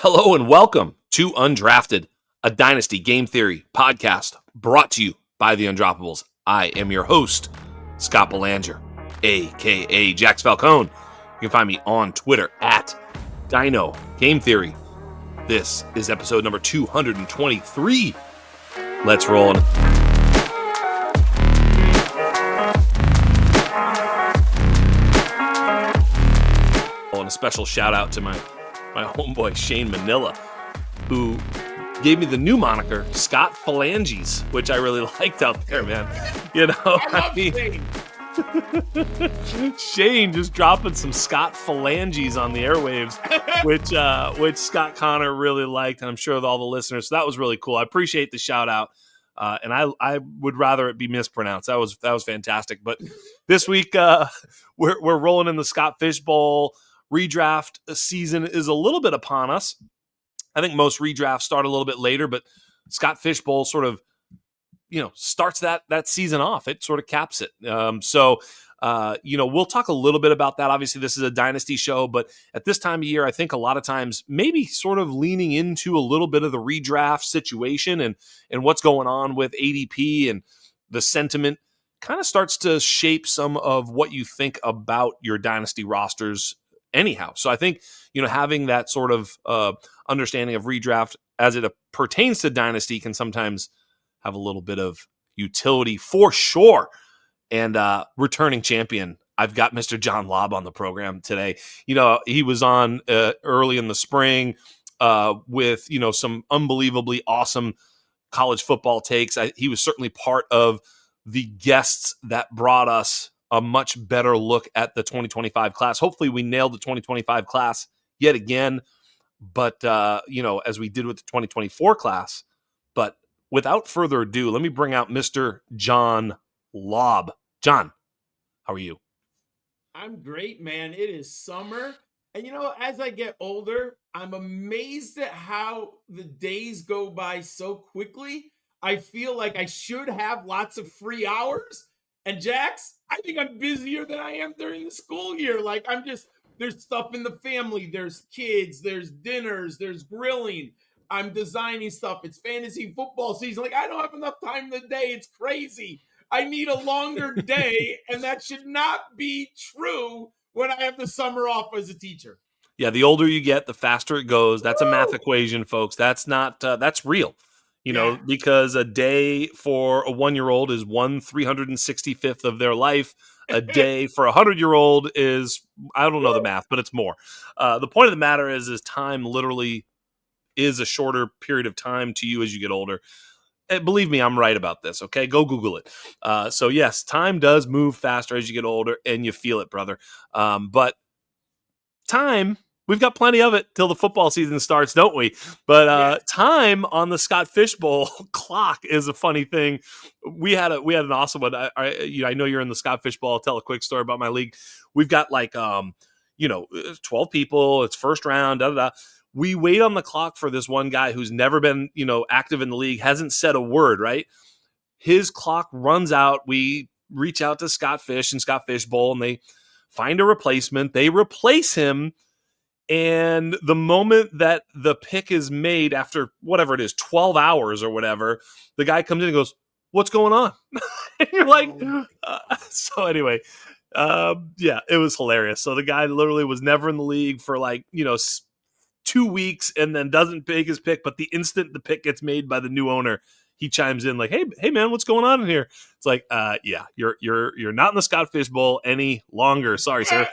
Hello and welcome to Undrafted, a Dynasty game theory podcast brought to you by the Undroppables. I am your host, Scott Belanger, aka Jax Falcone. You can find me on Twitter at Dino Game Theory. This is episode number 223. Let's roll. And a special shout out to my homeboy Shane Manila, who gave me the new moniker Scott Phalanges, which I really liked out there, man. You know, I mean, Shane just dropping some Scott Phalanges on the airwaves, which Scott Connor really liked, and I'm sure with all the listeners. So that was really cool. I appreciate the shout out, and I would rather it be mispronounced. That was fantastic. But this week we're rolling in the Scott Fish Bowl. Redraft season is a little bit upon us. I think most redrafts start a little bit later, but Scott Fish Bowl sort of, starts that season off. It sort of caps it. So we'll talk a little bit about that. Obviously, this is a Dynasty show, but at this time of year, I think a lot of times maybe sort of leaning into a little bit of the redraft situation and what's going on with ADP and the sentiment kind of starts to shape some of what you think about your Dynasty rosters anyhow. So I think, having that sort of understanding of redraft as it pertains to Dynasty can sometimes have a little bit of utility for sure. And returning champion, I've got Mr. John Laub on the program today. He was on early in the spring with, some unbelievably awesome college football takes. He was certainly part of the guests that brought us a much better look at the 2025 class. Hopefully we nailed the 2025 class yet again, but as we did with the 2024 class. But without further ado, let me bring out Mr. John Laub. John, how are you? I'm great, man. It is summer. And as I get older, I'm amazed at how the days go by so quickly. I feel like I should have lots of free hours. And Jax, I think I'm busier than I am during the school year. There's stuff in the family, there's kids, there's dinners, there's grilling. I'm designing stuff. It's fantasy football season. I don't have enough time in the day. It's crazy. I need a longer day, and that should not be true when I have the summer off as a teacher. Yeah, the older you get, the faster it goes. That's a math equation, folks. That's not that's real. Because a day for a 1-year-old is 1/365th of their life. A day for a 100-year-old is, I don't know the math, but it's more. The point of the matter is time literally is a shorter period of time to you as you get older. And believe me, I'm right about this. Okay, go Google it. So yes, time does move faster as you get older, and you feel it, brother. But time, we've got plenty of it till the football season starts, don't we? But time on the Scott Fish Bowl clock is a funny thing. We had an awesome one. I know you're in the Scott Fish Bowl. I'll tell a quick story about my league. We've got 12 people. It's first round. We wait on the clock for this one guy who's never been, active in the league, hasn't said a word, right? His clock runs out. We reach out to Scott Fish and Scott Fish Bowl, and they find a replacement. They replace him. And the moment that the pick is made after whatever it is, 12 hours or whatever, the guy comes in and goes, "What's going on?" And you're like, so anyway, it was hilarious. So the guy literally was never in the league for 2 weeks and then doesn't make his pick. But the instant the pick gets made by the new owner, he chimes in like, hey man, what's going on in here? It's like, you're not in the Scott Fish Bowl any longer. Sorry, sir.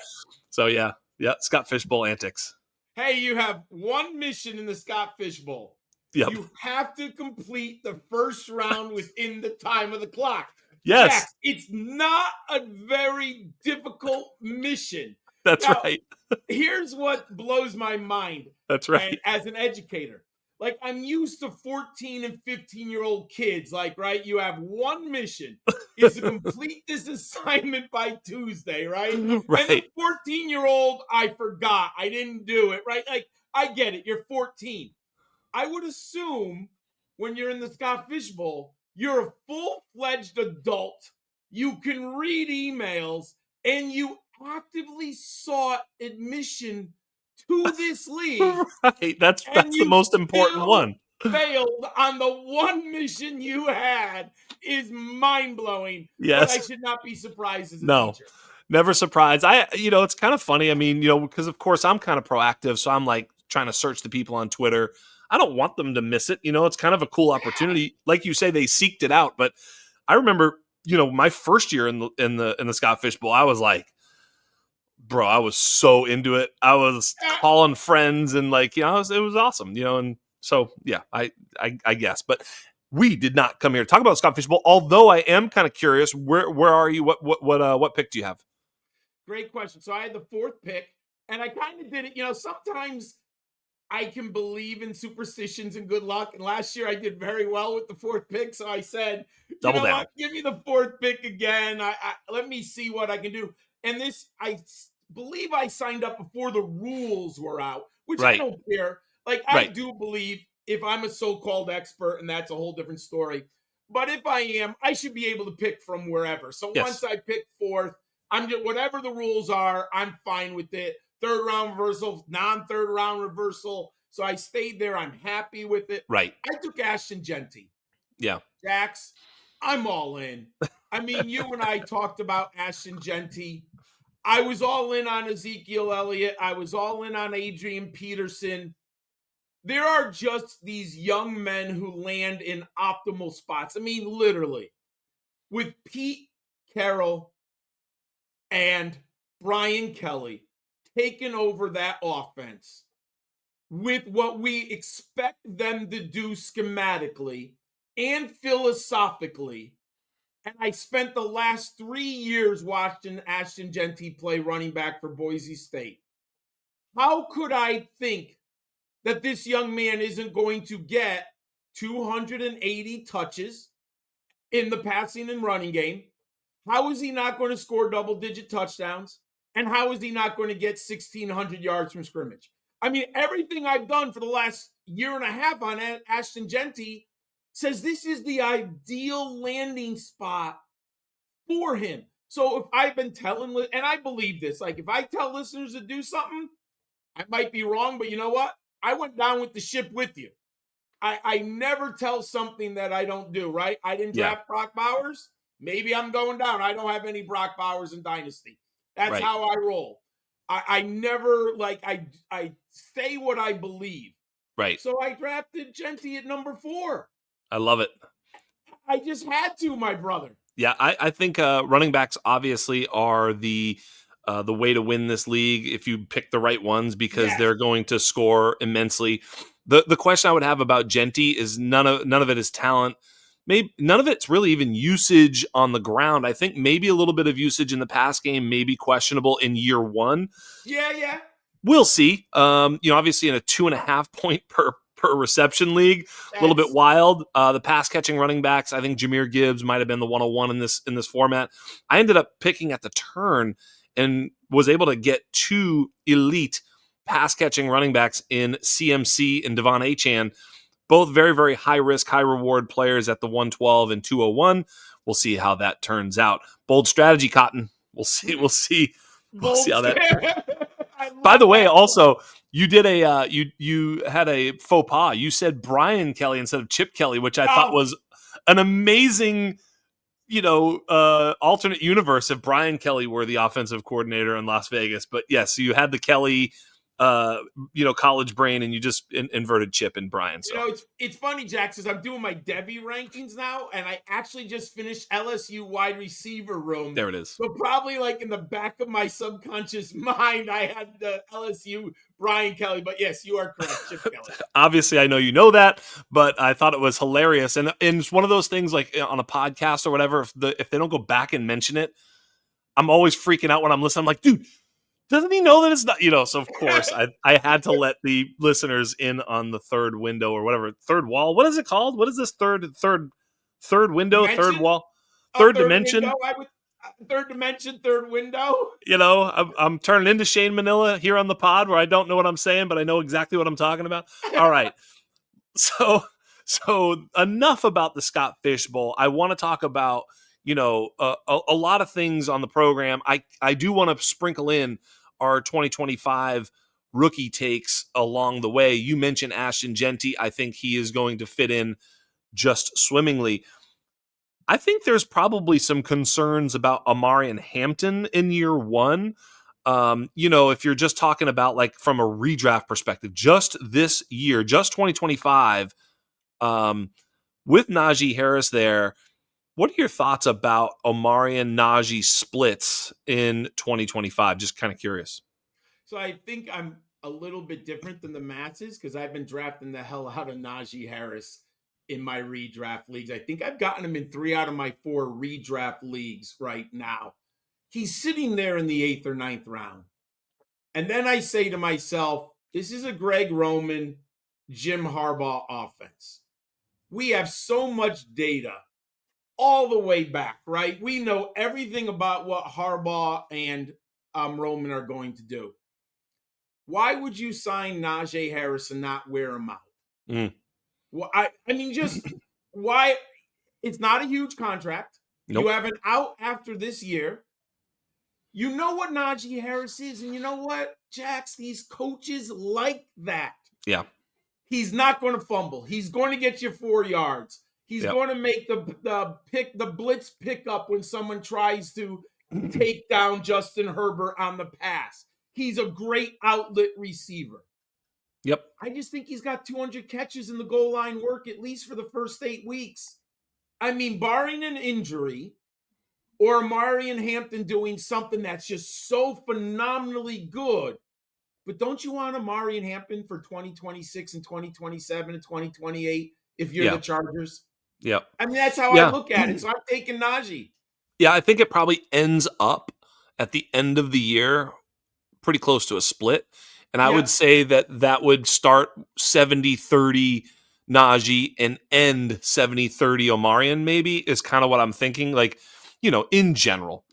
So yeah, Scott Fish Bowl antics. Hey, you have one mission in the Scott Fish Bowl. Yep. You have to complete the first round within the time of the clock. Yes. Jax, it's not a very difficult mission. That's right. Here's what blows my mind. That's right. And as an educator, I'm used to 14 and 15-year-old kids. Right? You have one mission is to complete this assignment by Tuesday, right? Right. And the 14-year-old, I forgot. I didn't do it, right? I get it. You're 14. I would assume when you're in the Scott Fish Bowl, you're a full-fledged adult. You can read emails, and you actively sought admission to this league, Right. and That's the you most important still one. failed on the one mission you had is mind blowing. But I Yes. should not be surprised as a No. teacher. Never surprised. It's kind of funny. I mean, because of course I'm kind of proactive, so I'm like trying to search the people on Twitter. I don't want them to miss it. It's kind of a cool Yeah. opportunity. Like you say, they seeked it out. But I remember, my first year in the Scott Fish Bowl, I was like, bro, I was so into it. I was calling friends and like, it was awesome, and so yeah, I guess. But we did not come here to talk about Scott Fish Bowl. Although I am kind of curious, where are you? What pick do you have? Great question. So I had the fourth pick, and I kind of did it. Sometimes I can believe in superstitions and good luck. And last year I did very well with the fourth pick. So I said, you Double know down. what? Give me the fourth pick again. Let me see what I can do. And this, believe I signed up before the rules were out, which I Right. don't care. Like, I Right. do believe if I'm a so called expert, and that's a whole different story. But if I am, I should be able to pick from wherever. So Yes. once I pick fourth, I'm just whatever the rules are, I'm fine with it. Third round reversal, non-third round reversal. So I stayed there. I'm happy with it. Right. I took Ashton Genty. Yeah. Jax, I'm all in. I mean, you and I talked about Ashton Genty. I was all in on Ezekiel Elliott. I was all in on Adrian Peterson. There are just these young men who land in optimal spots. I mean, literally, with Pete Carroll and Brian Kelly taking over that offense with what we expect them to do schematically and philosophically. And I spent the last 3 years watching Ashton Genty play running back for Boise State. How could I think that this young man isn't going to get 280 touches in the passing and running game? How is he not going to score double digit touchdowns? And how is he not going to get 1,600 yards from scrimmage? I mean, everything I've done for the last year and a half on Ashton Genty says this is the ideal landing spot for him. So if I've been telling, and I believe this, like if I tell listeners to do something, I might be wrong, but you know what? I went down with the ship with you. I never tell something that I don't do, right? I didn't Yeah. draft Brock Bowers. Maybe I'm going down. I don't have any Brock Bowers in Dynasty. That's Right. how I roll. I never like I say what I believe. Right. So I drafted Genty at number 4. I love it. I just had to, my brother. Yeah, I think running backs obviously are the way to win this league if you pick the right ones because Yes. they're going to score immensely. The question I would have about Genty is none of it is talent. Maybe none of it's really even usage on the ground. I think maybe a little bit of usage in the pass game may be questionable in year one. Yeah, yeah. We'll see. Obviously in a 2.5 point per reception league, a little bit That's wild. The pass catching running backs, I think Jameer Gibbs might have been the 101 in this format. I ended up picking at the turn and was able to get 2 elite pass catching running backs in CMC and Devon Achane, both very, very high risk, high reward players at the 112 and 201. We'll see how that turns out. Bold strategy, Cotton. We'll see. We'll see. We'll see bold. how that. I By the love way, that. also you did you had a faux pas. You said Brian Kelly instead of Chip Kelly, which I thought Oh, was an amazing, alternate universe if Brian Kelly were the offensive coordinator in Las Vegas. But yes, you had the Kelly, college brain, and you just inverted Chip and Brian. So it's funny, Jax, because I'm doing my Debbie rankings now, and I actually just finished LSU wide receiver room. there it is. So probably like in the back of my subconscious mind, I had the LSU Brian Kelly. But yes, you are correct, Chip Kelly. Obviously, I know you know that, but I thought it was hilarious, and it's one of those things like on a podcast or whatever. If they don't go back and mention it, I'm always freaking out when I'm listening. I'm like, dude, doesn't he know that it's not? So of course I had to let the listeners in on the third window or whatever, third wall. What is it called? What is this third window, third Dimension? wall, A third third window? dimension? I would third dimension, third window. I'm turning into Shane Manila here on the pod where I don't know what I'm saying, but I know exactly what I'm talking about. All right, so enough about the Scott Fish Bowl. I want to talk about a lot of things on the program. I do want to sprinkle in our 2025 rookie takes along the way. You mentioned Ashton Genty. I think he is going to fit in just swimmingly. I think there's probably some concerns about Omarion Hampton in year one. If you're just talking about like from a redraft perspective, just this year, just 2025, with Najee Harris there, what are your thoughts about Omarion Najee splits in 2025? Just kind of curious. So I think I'm a little bit different than the masses because I've been drafting the hell out of Najee Harris in my redraft leagues. I think I've gotten him in 3 out of my 4 redraft leagues right now. He's sitting there in the 8th or 9th round. And then I say to myself, this is a Greg Roman, Jim Harbaugh offense. We have so much data all the way back, right? We know everything about what Harbaugh and Roman are going to do. Why would you sign Najee Harris and not wear him out? Mm. Well, I mean, just why? It's not a huge contract. You Nope. have an out after this year. You know what Najee Harris is, and you know what, Jax? These coaches like that. Yeah. He's not going to fumble. He's going to get you 4 yards. He's Yep. going to make the blitz pickup when someone tries to take down Justin Herbert on the pass. He's a great outlet receiver. Yep. I just think he's got 200 catches in the goal line work at least for the first 8 weeks. I mean, barring an injury or Omarion Hampton doing something that's just so phenomenally good. But don't you want Omarion Hampton for 2026 and 2027 and 2028 if you're Yeah. the Chargers? Yeah. I mean, that's how I Yeah. look at it. So I'm taking Najee. Yeah. I think it probably ends up at the end of the year pretty close to a split. And I would Yeah. say that would start 70-30 Najee and end 70-30 Omarion, maybe, is kind of what I'm thinking. Like, in general,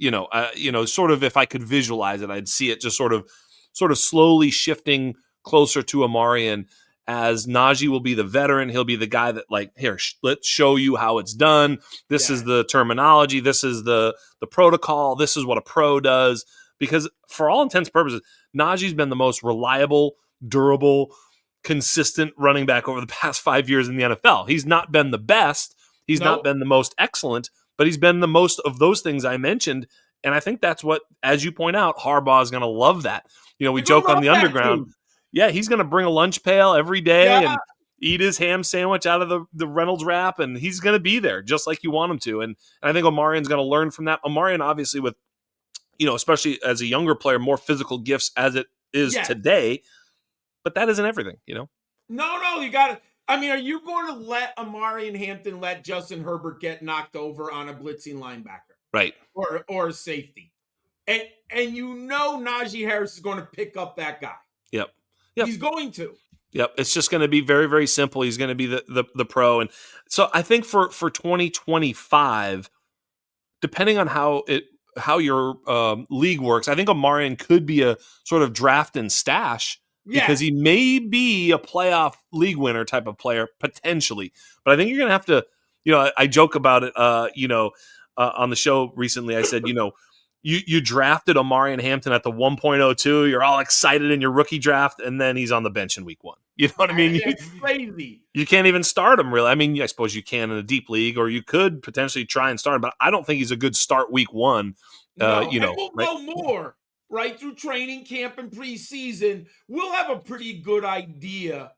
sort of if I could visualize it, I'd see it just sort of slowly shifting closer to Omarion as Najee will be the veteran. He'll be the guy that, like, here, let's show you how it's done. This is Yeah. the terminology. This is the protocol. This is what a pro does. Because for all intents and purposes, Najee's been the most reliable, durable, consistent running back over the past 5 years in the NFL. He's not been the best. He's not Nope. been the most excellent, but he's been the most of those things I mentioned. And I think that's what, as you point out, Harbaugh is going to love that. We They're going joke to on love the that underground. dude. Yeah, he's going to bring a lunch pail every day Yeah. and eat his ham sandwich out of the Reynolds wrap, and he's going to be there just like you want him to. And I think Omarion's going to learn from that. Omarion, obviously, with especially as a younger player, more physical gifts as it is Yes. today, but that isn't everything. No, you got to. I mean, are you going to let Omarion Hampton let Justin Herbert get knocked over on a blitzing linebacker Right. or a safety? And Najee Harris is going to pick up that guy. Yep. He's going to. Yep. It's just going to be very, very simple. He's going to be the pro. And so I think for 2025, depending on how your league works, I think Omarion could be a sort of draft and stash because Yes. he may be a playoff league winner type of player potentially. But I think you're going to have to, I joke about it, on the show recently. I said, you drafted Omarion Hampton at the 1.02. You're all excited in your rookie draft, and then he's on the bench in week 1. You know what I mean? It's crazy. You can't even start him, really. I mean, I suppose you can in a deep league, or you could potentially try and start him, but I don't think he's a good start week 1. No, and we'll Right? know more right through training camp and preseason. We'll have a pretty good idea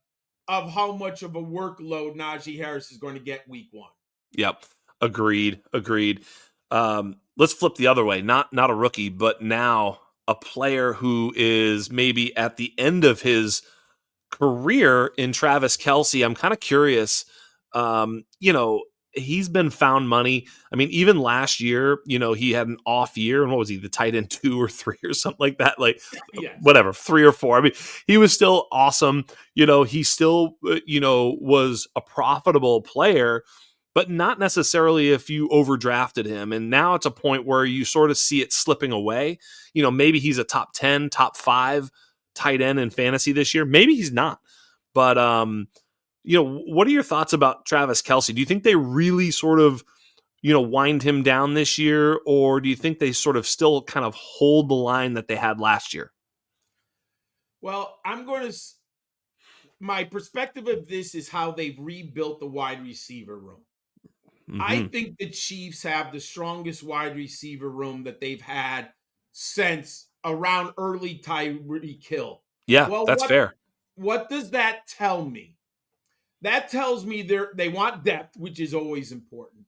of how much of a workload Najee Harris is going to get week 1. Yep. Agreed. Let's flip the other way. Not a rookie, but now a player who is maybe at the end of his career in Travis Kelce. I'm kind of curious. He's been found money. I mean, even last year, he had an off year. And what was he, the tight end 2 or 3 or something like that? Like, Yes. whatever, 3 or 4. I mean, he was still awesome. He still, was a profitable player, but not necessarily if you overdrafted him. And now it's a point where you sort of see it slipping away. Maybe he's a top 10, top 5 tight end in fantasy this year. Maybe he's not. But what are your thoughts about Travis Kelce? Do you think they really sort of, wind him down this year, or do you think they sort of still kind of hold the line that they had last year? Well, my perspective of this is how they've rebuilt the wide receiver room. I Hmm. think the Chiefs have the strongest wide receiver room that they've had since around early Tyreek Hill. Yeah, Well, that's fair. what does that tell me? That tells me they want depth, which is always important.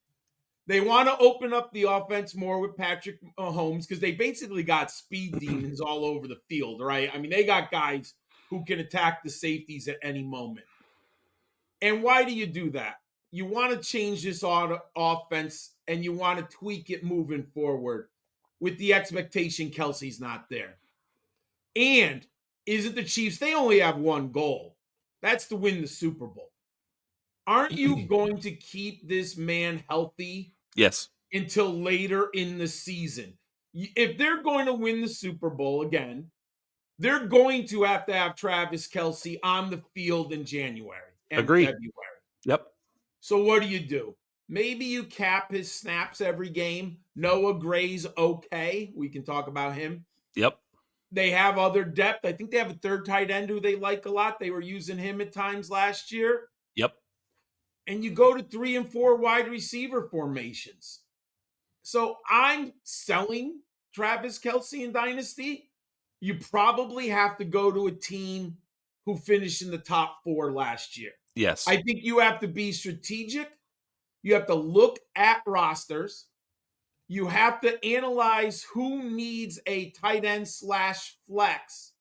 They want to open up the offense more with Patrick Mahomes because they basically got speed demons all over the field, right? I mean, they got guys who can attack the safeties at any moment. And why do you do that? You want to change this offense and you want to tweak it moving forward with the expectation Kelsey's not there. And is it the Chiefs? They only have one goal. That's to win the Super Bowl. Aren't you going to keep this man healthy Yes. until later in the season? If they're going to win the Super Bowl again, they're going to have Travis Kelsey on the field in January and Agree. February. Yep. So what do? Maybe you cap his snaps every game. Noah Gray's okay. We can talk about him. Yep. They have other depth. I think they have a third tight end who they like a lot. They were using him at times last year. Yep. And you go to 3 and 4 wide receiver formations. So I'm selling Travis Kelsey in Dynasty. You probably have to go to a team who finished in the top 4 last year. Yes. I think you have to be strategic. You have to look at rosters. You have to analyze who needs a tight end / flex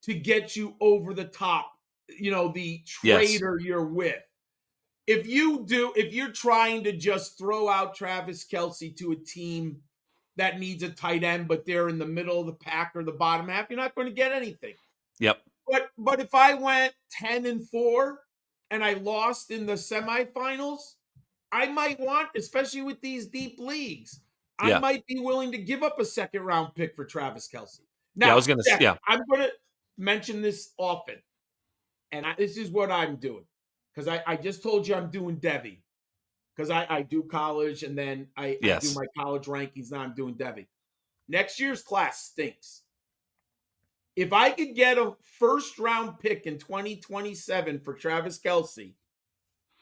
to get you over the top, the Yes. trader you're with. If you're trying to just throw out Travis Kelsey to a team that needs a tight end, but they're in the middle of the pack or the bottom half, you're not going to get anything. Yep. But if I went 10 and 4 and I lost in the semifinals, I might want, especially with these deep leagues, I Yeah. might be willing to give up a second round pick for Travis Kelsey. Yeah. I Now, was gonna. Jeff, Yeah. I'm going to mention this often, and this is what I'm doing because I just told you I'm doing Devi because I do college and then I do Yes. my college rankings. Now I'm doing Devi. Next year's class stinks. If I could get a first round pick in 2027 for Travis Kelsey,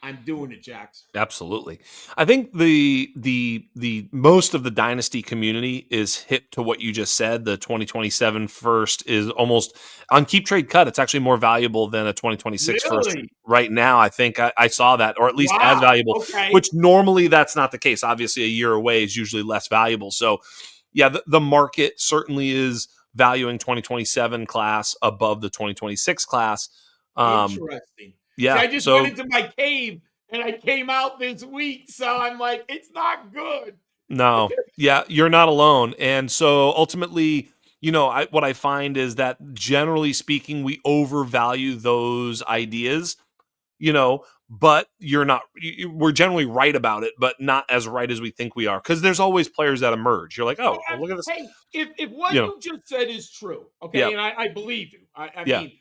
I'm doing it, Jax. Absolutely. I think the most of the dynasty community is hip to what you just said. The 2027 first is almost on keep trade cut. It's actually more valuable than a 2026 first Really? right now. I think I saw that, or at least as Wow. valuable, Okay. which normally that's not the case. Obviously, a year away is usually less valuable. So, yeah, the market certainly is valuing 2027 class above the 2026 class. Um, Interesting. See, yeah. I just went So into my cave and I came out this week, so I'm like, it's not good. no, yeah, you're not alone. And so ultimately, what I find is that generally speaking, we overvalue those ideas, but you're not, we're generally right about it, but not as right as we think we are. Cause there's always players that emerge. You're like, Oh, oh, well, look at this. hey, if what You know, you just said is true, yeah, okay, and I believe you. I yeah. mean,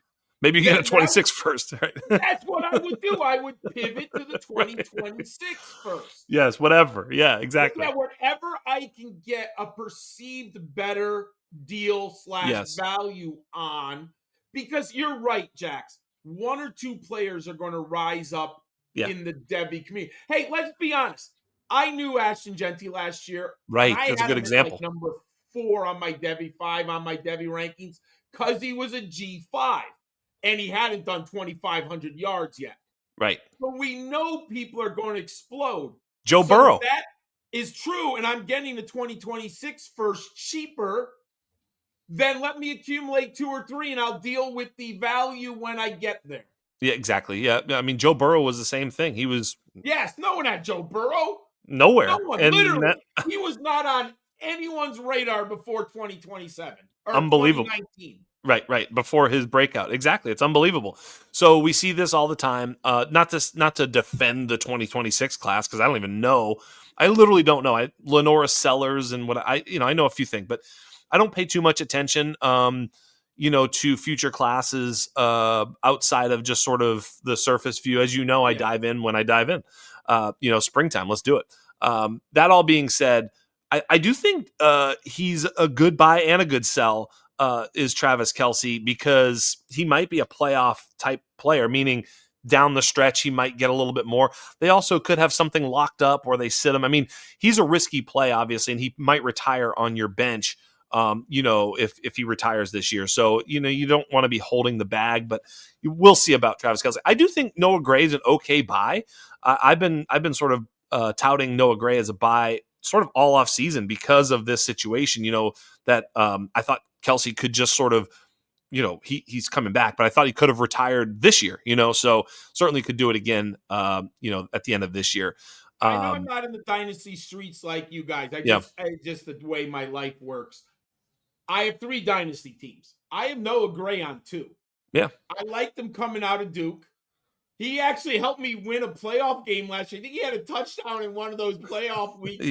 Maybe you get a that 26 first, right? that's what I would do. I would pivot to the Right. 2026 first. Yes, whatever. Yeah, exactly. Yeah, whatever I can get a perceived better deal / Yes. value on, because you're right, Jax. One or two players are going to rise up Yeah. in the Debbie community. Hey, let's be honest. I knew Ashton Genty last year, and Right. I That's a had good him at like example. number 4 on my Debbie, 5 on my Debbie rankings because he was a G5 and he hadn't done 2,500 yards yet. Right. But we know people are going to explode. Joe So Burrow. that is true, and I'm getting the 2026 first cheaper, then let me accumulate 2 or 3 and I'll deal with the value when I get there. Yeah, exactly. Yeah. I mean, Joe Burrow was the same thing. He was Yes, no one had Joe Burrow. No nowhere. one, And that literally. He was not on anyone's radar before 2027 or unbelievable. 2019. Right, right. Before his breakout. Exactly. It's unbelievable. So we see this all the time. Not to defend the 2026 class, because I don't even know. I literally don't know. Lenora Sellers and what I know a few things, but I don't pay too much attention to future classes outside of just sort of the surface view. As you know, I Yeah. dive in when I dive in. Springtime, let's do it. That all being said, I do think he's a good buy and a good sell. is Travis Kelce, because he might be a playoff type player, meaning down the stretch he might get a little bit more. They also could have something locked up where they sit him. I mean, he's a risky play, obviously, and he might retire on your bench. If he retires this year, so you don't want to be holding the bag, but you will see about Travis Kelce. I do think Noah Gray is an okay buy. I've been sort of touting Noah Gray as a buy sort of all off season because of this situation. That I thought Kelce could just sort of, he's coming back, but I thought he could have retired this year. So certainly could do it again. At the end of this year. I know I'm Um, not in the dynasty streets like you guys. yeah, I just the way my life works. I have 3 dynasty teams. I have Noah Gray on 2. yeah, I liked him coming out of Duke. He actually helped me win a playoff game last year. I think he had a touchdown in one of those playoff weeks.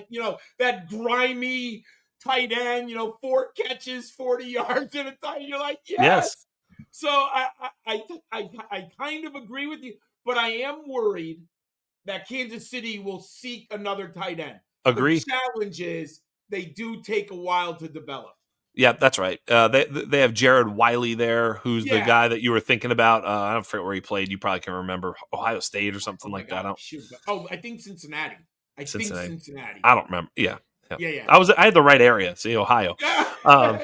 yeah, That grimy tight end, 4 catches, 40 yards in a tight. You're like, yes, yes. So I kind of agree with you, but I am worried that Kansas City will seek another tight end. The agree. challenge is they do take a while to develop. Yeah, that's right. They have Jared Wiley there, who's the Yeah. guy that you were thinking about. I don't forget where he played. You probably can remember Ohio State or Oh something my like that. God. Shoot. Oh, I think Cincinnati. I think Cincinnati. Cincinnati. I don't remember. Yeah, yeah. Yeah, yeah. I had the right area. See, Ohio. Yeah. Um,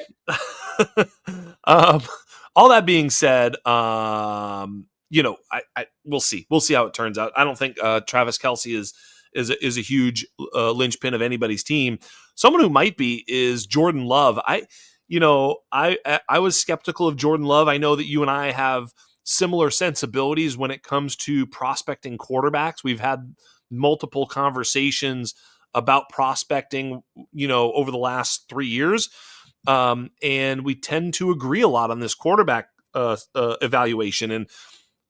um, all that being said, we'll see. We'll see how it turns out. I don't think Travis Kelce is a huge linchpin of anybody's team. Someone who might be is Jordan Love. I was skeptical of Jordan Love. I know that you and I have similar sensibilities when it comes to prospecting quarterbacks. We've had multiple conversations about prospecting, over the last 3 years. And we tend to agree a lot on this quarterback evaluation. And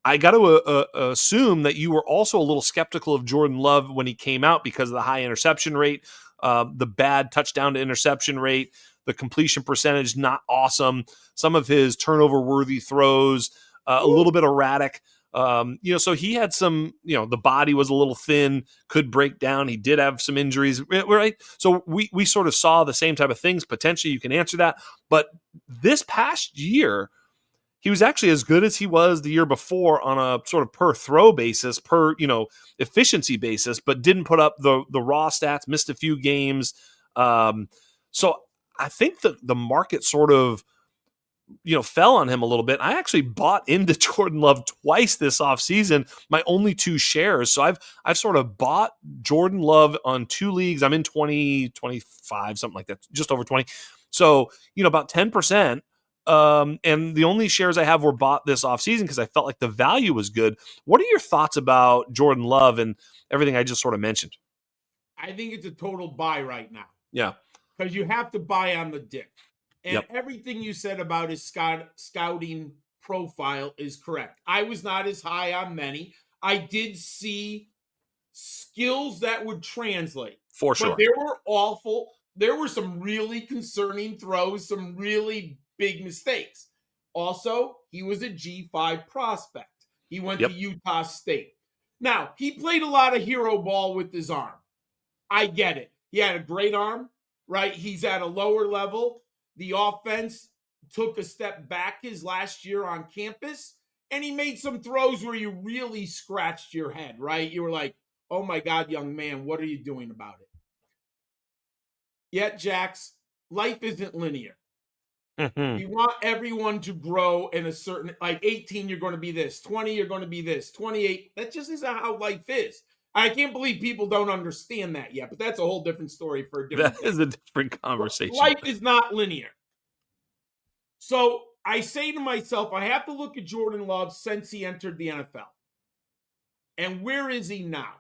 I got to assume that you were also a little skeptical of Jordan Love when he came out because of the high interception rate, the bad touchdown to interception rate, the completion percentage not awesome, some of his turnover worthy throws, a little bit erratic. So he had some, the body was a little thin, could break down. He did have some injuries, right? So we sort of saw the same type of things. Potentially you can answer that. But this past year, he was actually as good as he was the year before on a sort of per throw basis, per, efficiency basis, but didn't put up the raw stats, missed a few games. So I think the market sort of, fell on him a little bit. I actually bought into Jordan Love twice this offseason, my only 2 shares. So I've sort of bought Jordan Love on 2 leagues. I'm in 20, 25, something like that, just over 20. So, about 10%. And the only shares I have were bought this offseason because I felt like the value was good. What are your thoughts about Jordan Love and everything I just sort of mentioned? I think it's a total buy right now Yeah. because you have to buy on the dip. And Yep. everything you said about his scouting profile is correct. I was not as high on many. I did see skills that would translate, For but sure. there were some really concerning throws, some really big mistakes. Also, he was a G5 prospect. He went to Yep. Utah State. Now, he played a lot of hero ball with his arm. I get it. He had a great arm, right? He's at a lower level. The offense took a step back his last year on campus, and he made some throws where you really scratched your head, right? You were like, oh my God, young man, what are you doing about it? Yet, Jax, life isn't linear. Mhm. You want everyone to grow in a certain, like 18, you're going to be this, 20, you're going to be this, 28. That just isn't how life is. I can't believe people don't understand that yet, but that's a whole different story for a That different day. is a different conversation. Life is not linear. So I say to myself, I have to look at Jordan Love since he entered the NFL. And where is he now?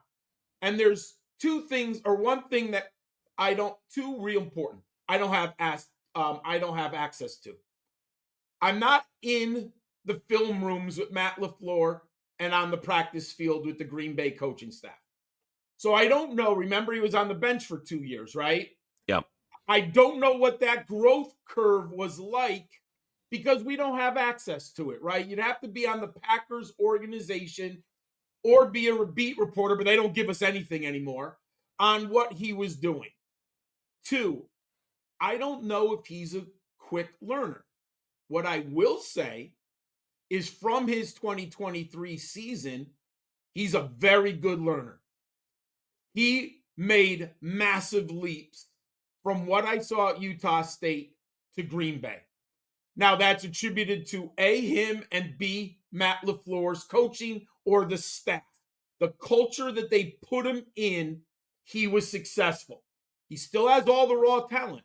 And there's 2 things, or 1 thing that 2 real important. I don't have access to. I'm not in the film rooms with Matt LaFleur and on the practice field with the Green Bay coaching staff. So I don't know. Remember, he was on the bench for 2 years, right? Yeah. I don't know what that growth curve was like because we don't have access to it, right? You'd have to be on the Packers organization or be a beat reporter, but they don't give us anything anymore on what he was doing. 2, I don't know if he's a quick learner. What I will say is from his 2023 season, he's a very good learner. He made massive leaps from what I saw at Utah State to Green Bay. Now, that's attributed to A, him, and B, Matt LaFleur's coaching or the staff. The culture that they put him in, he was successful. He still has all the raw talent.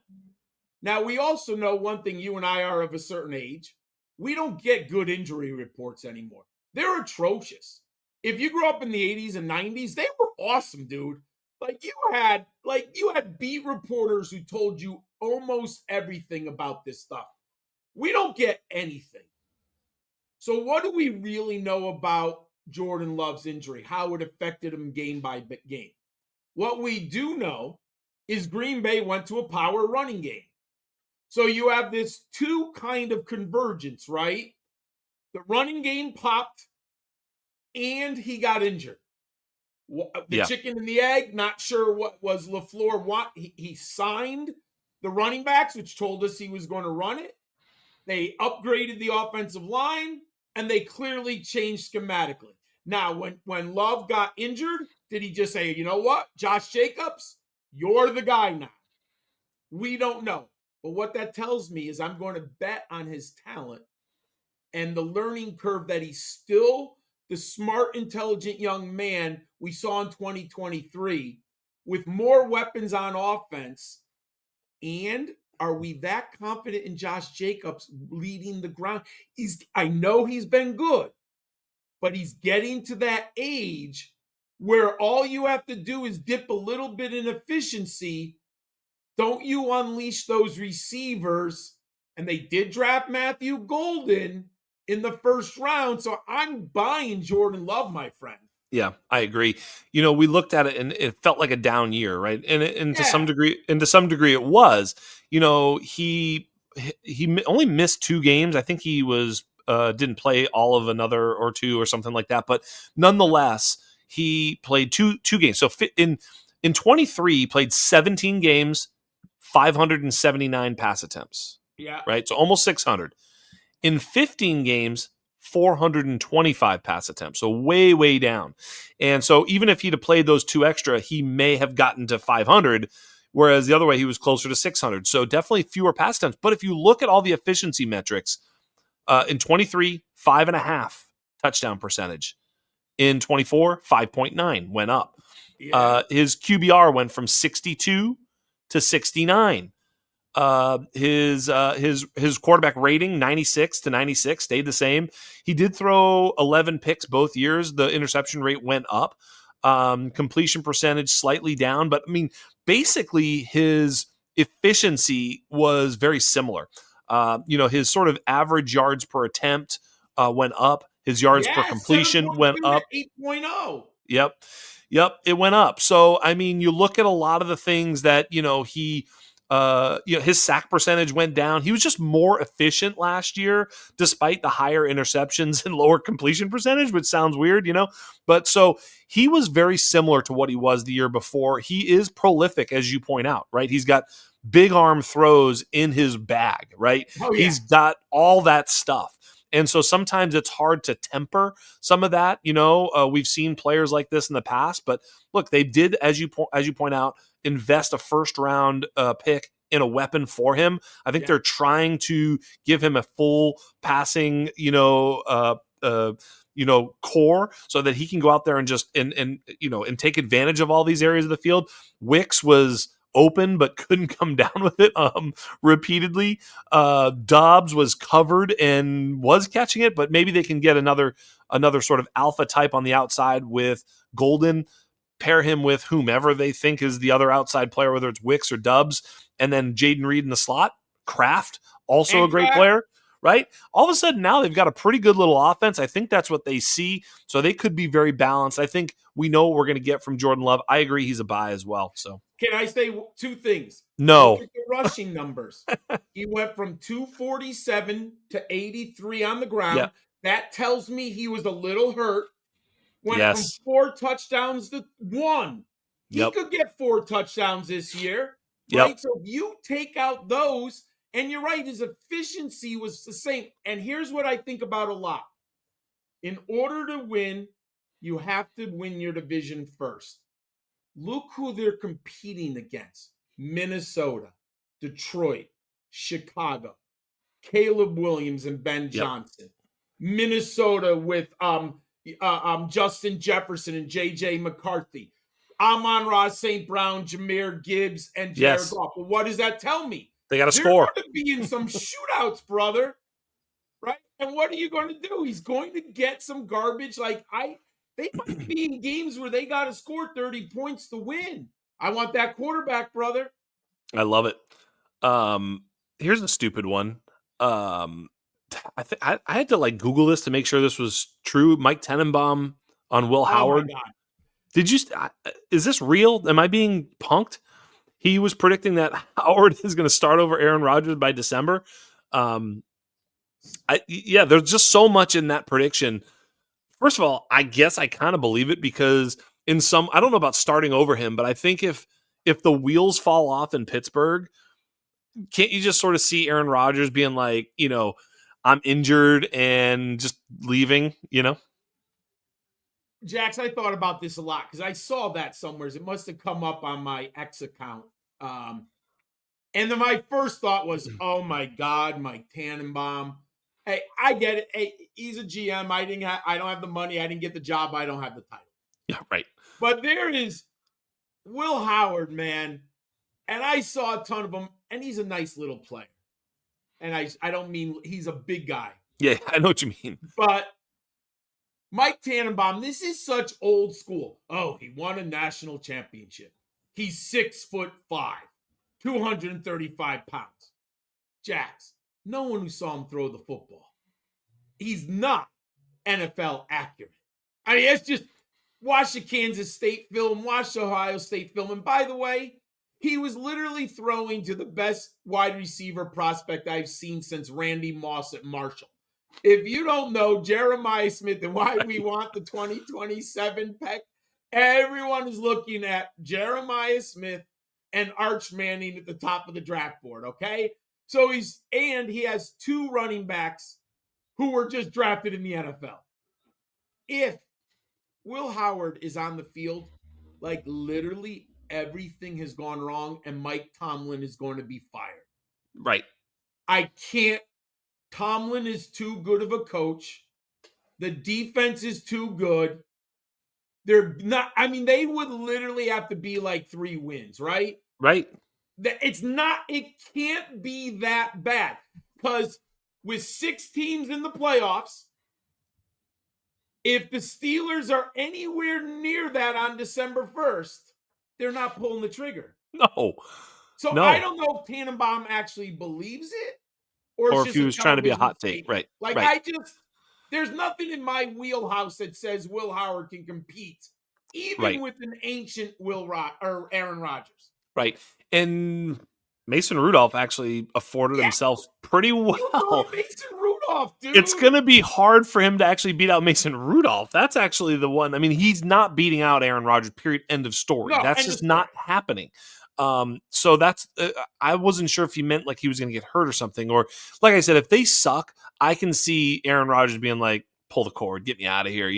Now, we also know one thing, you and I are of a certain age. We don't get good injury reports anymore. They're atrocious. If you grew up in the 80s and 90s, they were awesome, dude. You had beat reporters who told you almost everything about this stuff. We don't get anything. So what do we really know about Jordan Love's injury? How it affected him game by game? What we do know is Green Bay went to a power running game. So you have this two kind of convergence, right? The running game popped and he got injured. The Yeah. chicken and the egg, not sure what was LaFleur want. He signed the running backs, which told us he was going to run it. They upgraded the offensive line, and they clearly changed schematically. Now, when Love got injured, did he just say, you know what, Josh Jacobs, you're the guy now? We don't know. But what that tells me is I'm going to bet on his talent and the learning curve that he's still the smart, intelligent young man we saw in 2023 with more weapons on offense. And are we that confident in Josh Jacobs leading the ground? I know he's been good, but he's getting to that age where all you have to do is dip a little bit in efficiency. Don't you unleash those receivers? And they did draft Matthew Golden in the first round. So I'm buying Jordan Love, my friend. Yeah, I agree. We looked at it and it felt like a down year, right? And to some Yeah. degree, it was. He only missed 2 games. I think he was didn't play all of another or two or something like that. But nonetheless, he played two games. So in 23, he played 17 games, 579 pass attempts, Yeah. right? So almost 600. In 15 games, 425 pass attempts. So way, way down. And so even if he'd have played those 2 extra, he may have gotten to 500, whereas the other way he was closer to 600. So definitely fewer pass attempts. But if you look at all the efficiency metrics, in 23, 5.5 touchdown percentage. In 24, 5.9 went up. Yeah. His QBR went from 62 to 69. His quarterback rating 96 to 96 stayed the same. He did throw 11 picks both years. The interception rate went up. Completion percentage slightly down, but I mean, basically his efficiency was very similar. His sort of average yards per attempt went up. His yards per Yeah. completion went 7.2 up. to 8.0. Yep. Yep. It went up. So, I mean, you look at a lot of the things that, his sack percentage went down. He was just more efficient last year, despite the higher interceptions and lower completion percentage, which sounds weird. But so he was very similar to what he was the year before. He is prolific, as you point out, right? He's got big arm throws in his bag, right? Oh, yeah. He's got all that stuff. And so sometimes it's hard to temper some of that. We've seen players like this in the past, but look, they did, as you point out, invest a first round pick in a weapon for him. I think Yeah. they're trying to give him a full passing, core so that he can go out there and just and take advantage of all these areas of the field. Wicks was open but couldn't come down with it repeatedly. Dobbs was covered and was catching it, but maybe they can get another sort of alpha type on the outside with Golden, pair him with whomever they think is the other outside player, whether it's Wicks or Dubs, and then Jaden Reed in the slot. Kraft, also a And great Kraft. player, right? All of a sudden now they've got a pretty good little offense. I think that's what they see. So they could be very balanced. I think we know what we're going to get from Jordan Love. I agree he's a buy as well. So Can I say 2 things? Look no. at the rushing numbers. He went from 247 to 83 on the ground. Yep. That tells me he was a little hurt. Went from Yes. 4 touchdowns to 1. He Yep. could get 4 touchdowns this year, Yep. right? So if you take out those, And you're right, his efficiency was the same. And here's what I think about a lot. In order to win, you have to win your division first. Look who they're competing against: Minnesota, Detroit, Chicago, Caleb Williams and Ben Yep. Johnson. Minnesota with Justin Jefferson and J.J. McCarthy. Amon-Ra St. Brown, Jahmyr Gibbs, and Jared Yes. Goff. But what does that tell me? They got to They're score. going to be in some shootouts, brother. Right? And what are you going to do? He's going to get some garbage. They might be in games where they got to score 30 points to win. I want that quarterback, brother. I love it. Here's a stupid one. I had to like Google this to make sure this was true. Mike Tenenbaum on Will Oh my Howard. God. Did you? Is this real? Am I being punked? He was predicting that Howard is going to start over Aaron Rodgers by December. There's just so much in that prediction. First of all, I guess I kind of believe it because I don't know about starting over him, but I think if the wheels fall off in Pittsburgh, can't you just sort of see Aaron Rodgers being like, I'm injured and just leaving, Jax, I thought about this a lot because I saw that somewhere. It must have come up on my X account. And then my first thought was, oh my God, Mike Tannenbaum. Hey, I get it. Hey, he's a GM. I don't have the money. I didn't get the job. I don't have the title. Yeah, right. But there is Will Howard, man. And I saw a ton of him, and he's a nice little player. And I don't mean he's a big guy. Yeah, I know what you mean. But Mike Tannenbaum, this is such old school. Oh, he won a national championship. He's 6'5", 235 pounds. Jax, no one who saw him throw the football. He's not NFL accurate. I mean, it's just watch the Kansas State film, watch the Ohio State film. And by the way, he was literally throwing to the best wide receiver prospect I've seen since Randy Moss at Marshall. If you don't know Jeremiah Smith and why we want the 2027 pick, everyone is looking at Jeremiah Smith and Arch Manning at the top of the draft board, okay? So he has two running backs who were just drafted in the NFL. If Will Howard is on the field, like literally everything has gone wrong and Mike Tomlin is going to be fired. Right. Tomlin is too good of a coach. The defense is too good. They're not, I mean, they would literally have to be like 3 wins, right? Right. It can't be that bad because with 6 teams in the playoffs, if the Steelers are anywhere near that on December 1st, they're not pulling the trigger. No. So No. I don't know if Tannenbaum actually believes it or if he was trying to be a hot take. Right. Like right. there's nothing in my wheelhouse that says Will Howard can compete, even with an ancient Aaron Rodgers. Right. And Mason Rudolph actually afforded himself pretty well. Mason Rudolph, dude. It's going to be hard for him to actually beat out Mason Rudolph. That's actually the one. I mean, he's not beating out Aaron Rodgers, period, end of story. No, that's just not happening. So that's, I wasn't sure if he meant like he was going to get hurt or something. Or like I said, if they suck, I can see Aaron Rodgers being like, pull the cord, get me out of here.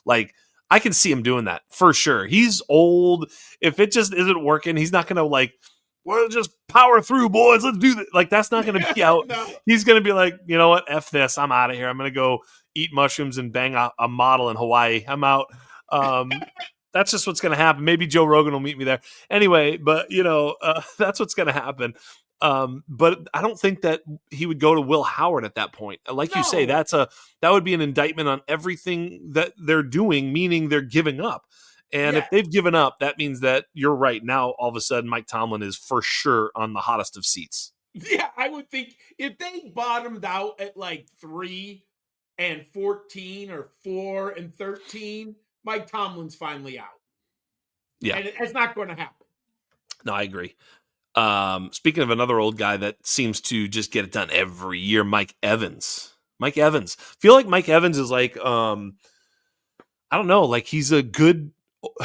Like I can see him doing that for sure. He's old. If it just isn't working, he's not going to like, we'll just power through, boys. Let's do that. Like, that's not going to be out. No. He's going to be like, you know what? F this. I'm out of here. I'm going to go eat mushrooms and bang a model in Hawaii. I'm out. That's just what's going to happen. Maybe Joe Rogan will meet me there. Anyway, but, that's what's going to happen. But I don't think that he would go to Will Howard at that point. Like you say, that would be an indictment on everything that they're doing, meaning they're giving up. And if they've given up, that means that you're right. Now, all of a sudden, Mike Tomlin is for sure on the hottest of seats. Yeah, I would think if they bottomed out at like 3-14 or 4-13, Mike Tomlin's finally out. Yeah. And it's not going to happen. No, I agree. Speaking of another old guy that seems to just get it done every year, Mike Evans. Feel like Mike Evans is like, I don't know, like he's a good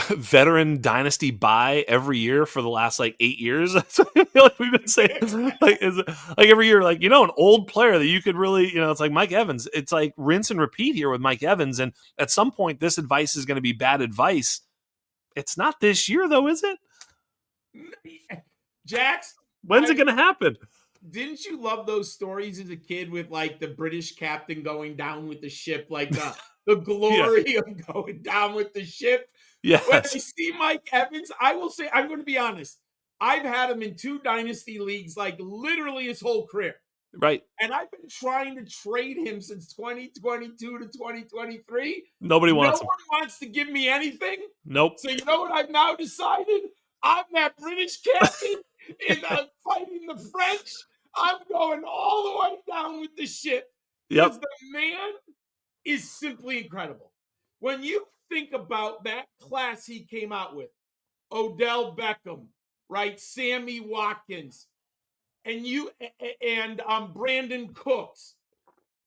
veteran Dynasty buy every year for the last like 8 years. That's what I feel like we've been saying. Like, like every year, like, an old player that you could really, it's like Mike Evans. It's like rinse and repeat here with Mike Evans. And at some point, this advice is going to be bad advice. It's not this year, though, is it? Jax, When's it going to happen? didn't you love those stories as a kid with like the British captain going down with the ship, like the Yeah. glory of going down with the ship? When I Yes. see Mike Evans, I will say, I'm going to be honest. I've had him in 2 dynasty leagues, like literally his whole career. Right. And I've been trying to trade him since 2022 to 2023. Nobody No wants him. one wants to give me anything. Nope. So you know what I've now decided? I'm that British captain in fighting the French. I'm going all the way down with the ship because Yep. the man is simply incredible. When you think about that class he came out with, Odell Beckham, right? Sammy Watkins, and Brandon Cooks.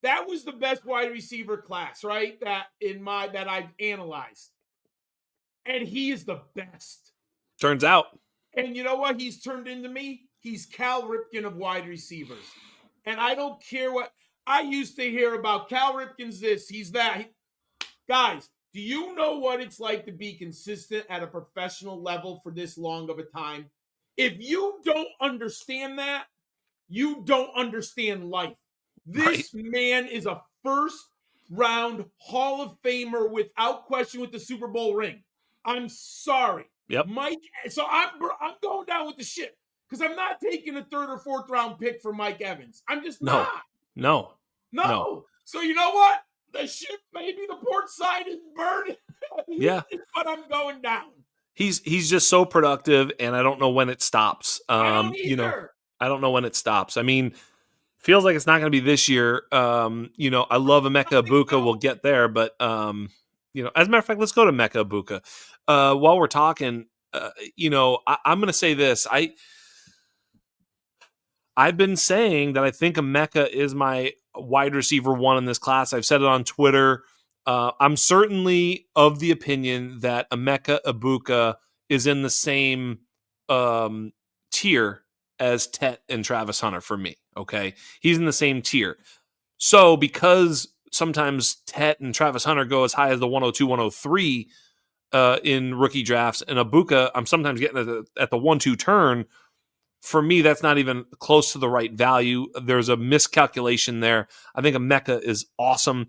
That was the best wide receiver class, right? That I've analyzed. And he is the best. Turns out. And you know what he's turned into me? He's Cal Ripken of wide receivers. And I don't care what I used to hear about Cal Ripken's this, he's that. Guys, do you know what it's like to be consistent at a professional level for this long of a time? If you don't understand that, you don't understand life. Right. This man is a first round Hall of Famer without question with the Super Bowl ring. I'm sorry. Yep. Mike, so I'm going down with the ship because I'm not taking a 3rd or 4th round pick for Mike Evans. I'm just not. No. So you know what? The ship, maybe the port side is burning. Yeah. But I'm going down. He's just so productive, and I don't know when it stops. I don't either. I don't know when it stops. I mean, feels like it's not going to be this year. I love Emeka Ibuka. So. We'll get there, but as a matter of fact, let's go to Emeka Ibuka. While we're talking, I'm going to say this. I've been saying that I think Emeka is my wide receiver 1 in this class. I've said it on Twitter. I'm certainly of the opinion that Emeka Ibuka is in the same tier as Tet and Travis Hunter for me. Okay. He's in the same tier. So because sometimes Tet and Travis Hunter go as high as the 102, 103 in rookie drafts, and Ibuka, I'm sometimes getting at the 1-2 turn. For me, that's not even close to the right value. There's a miscalculation there. I think Emeka is awesome.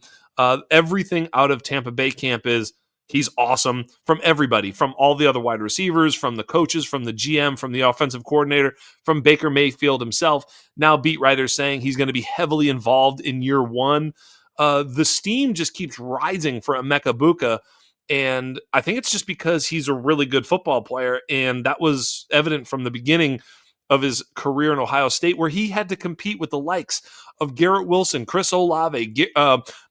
Everything out of Tampa Bay camp is he's awesome from everybody, from all the other wide receivers, from the coaches, from the GM, from the offensive coordinator, from Baker Mayfield himself. Now beat writers saying he's going to be heavily involved in year 1. The steam just keeps rising for Emeka Ibuka. And I think it's just because he's a really good football player. And that was evident from the beginning of his career in Ohio State, where he had to compete with the likes of Garrett Wilson, Chris Olave,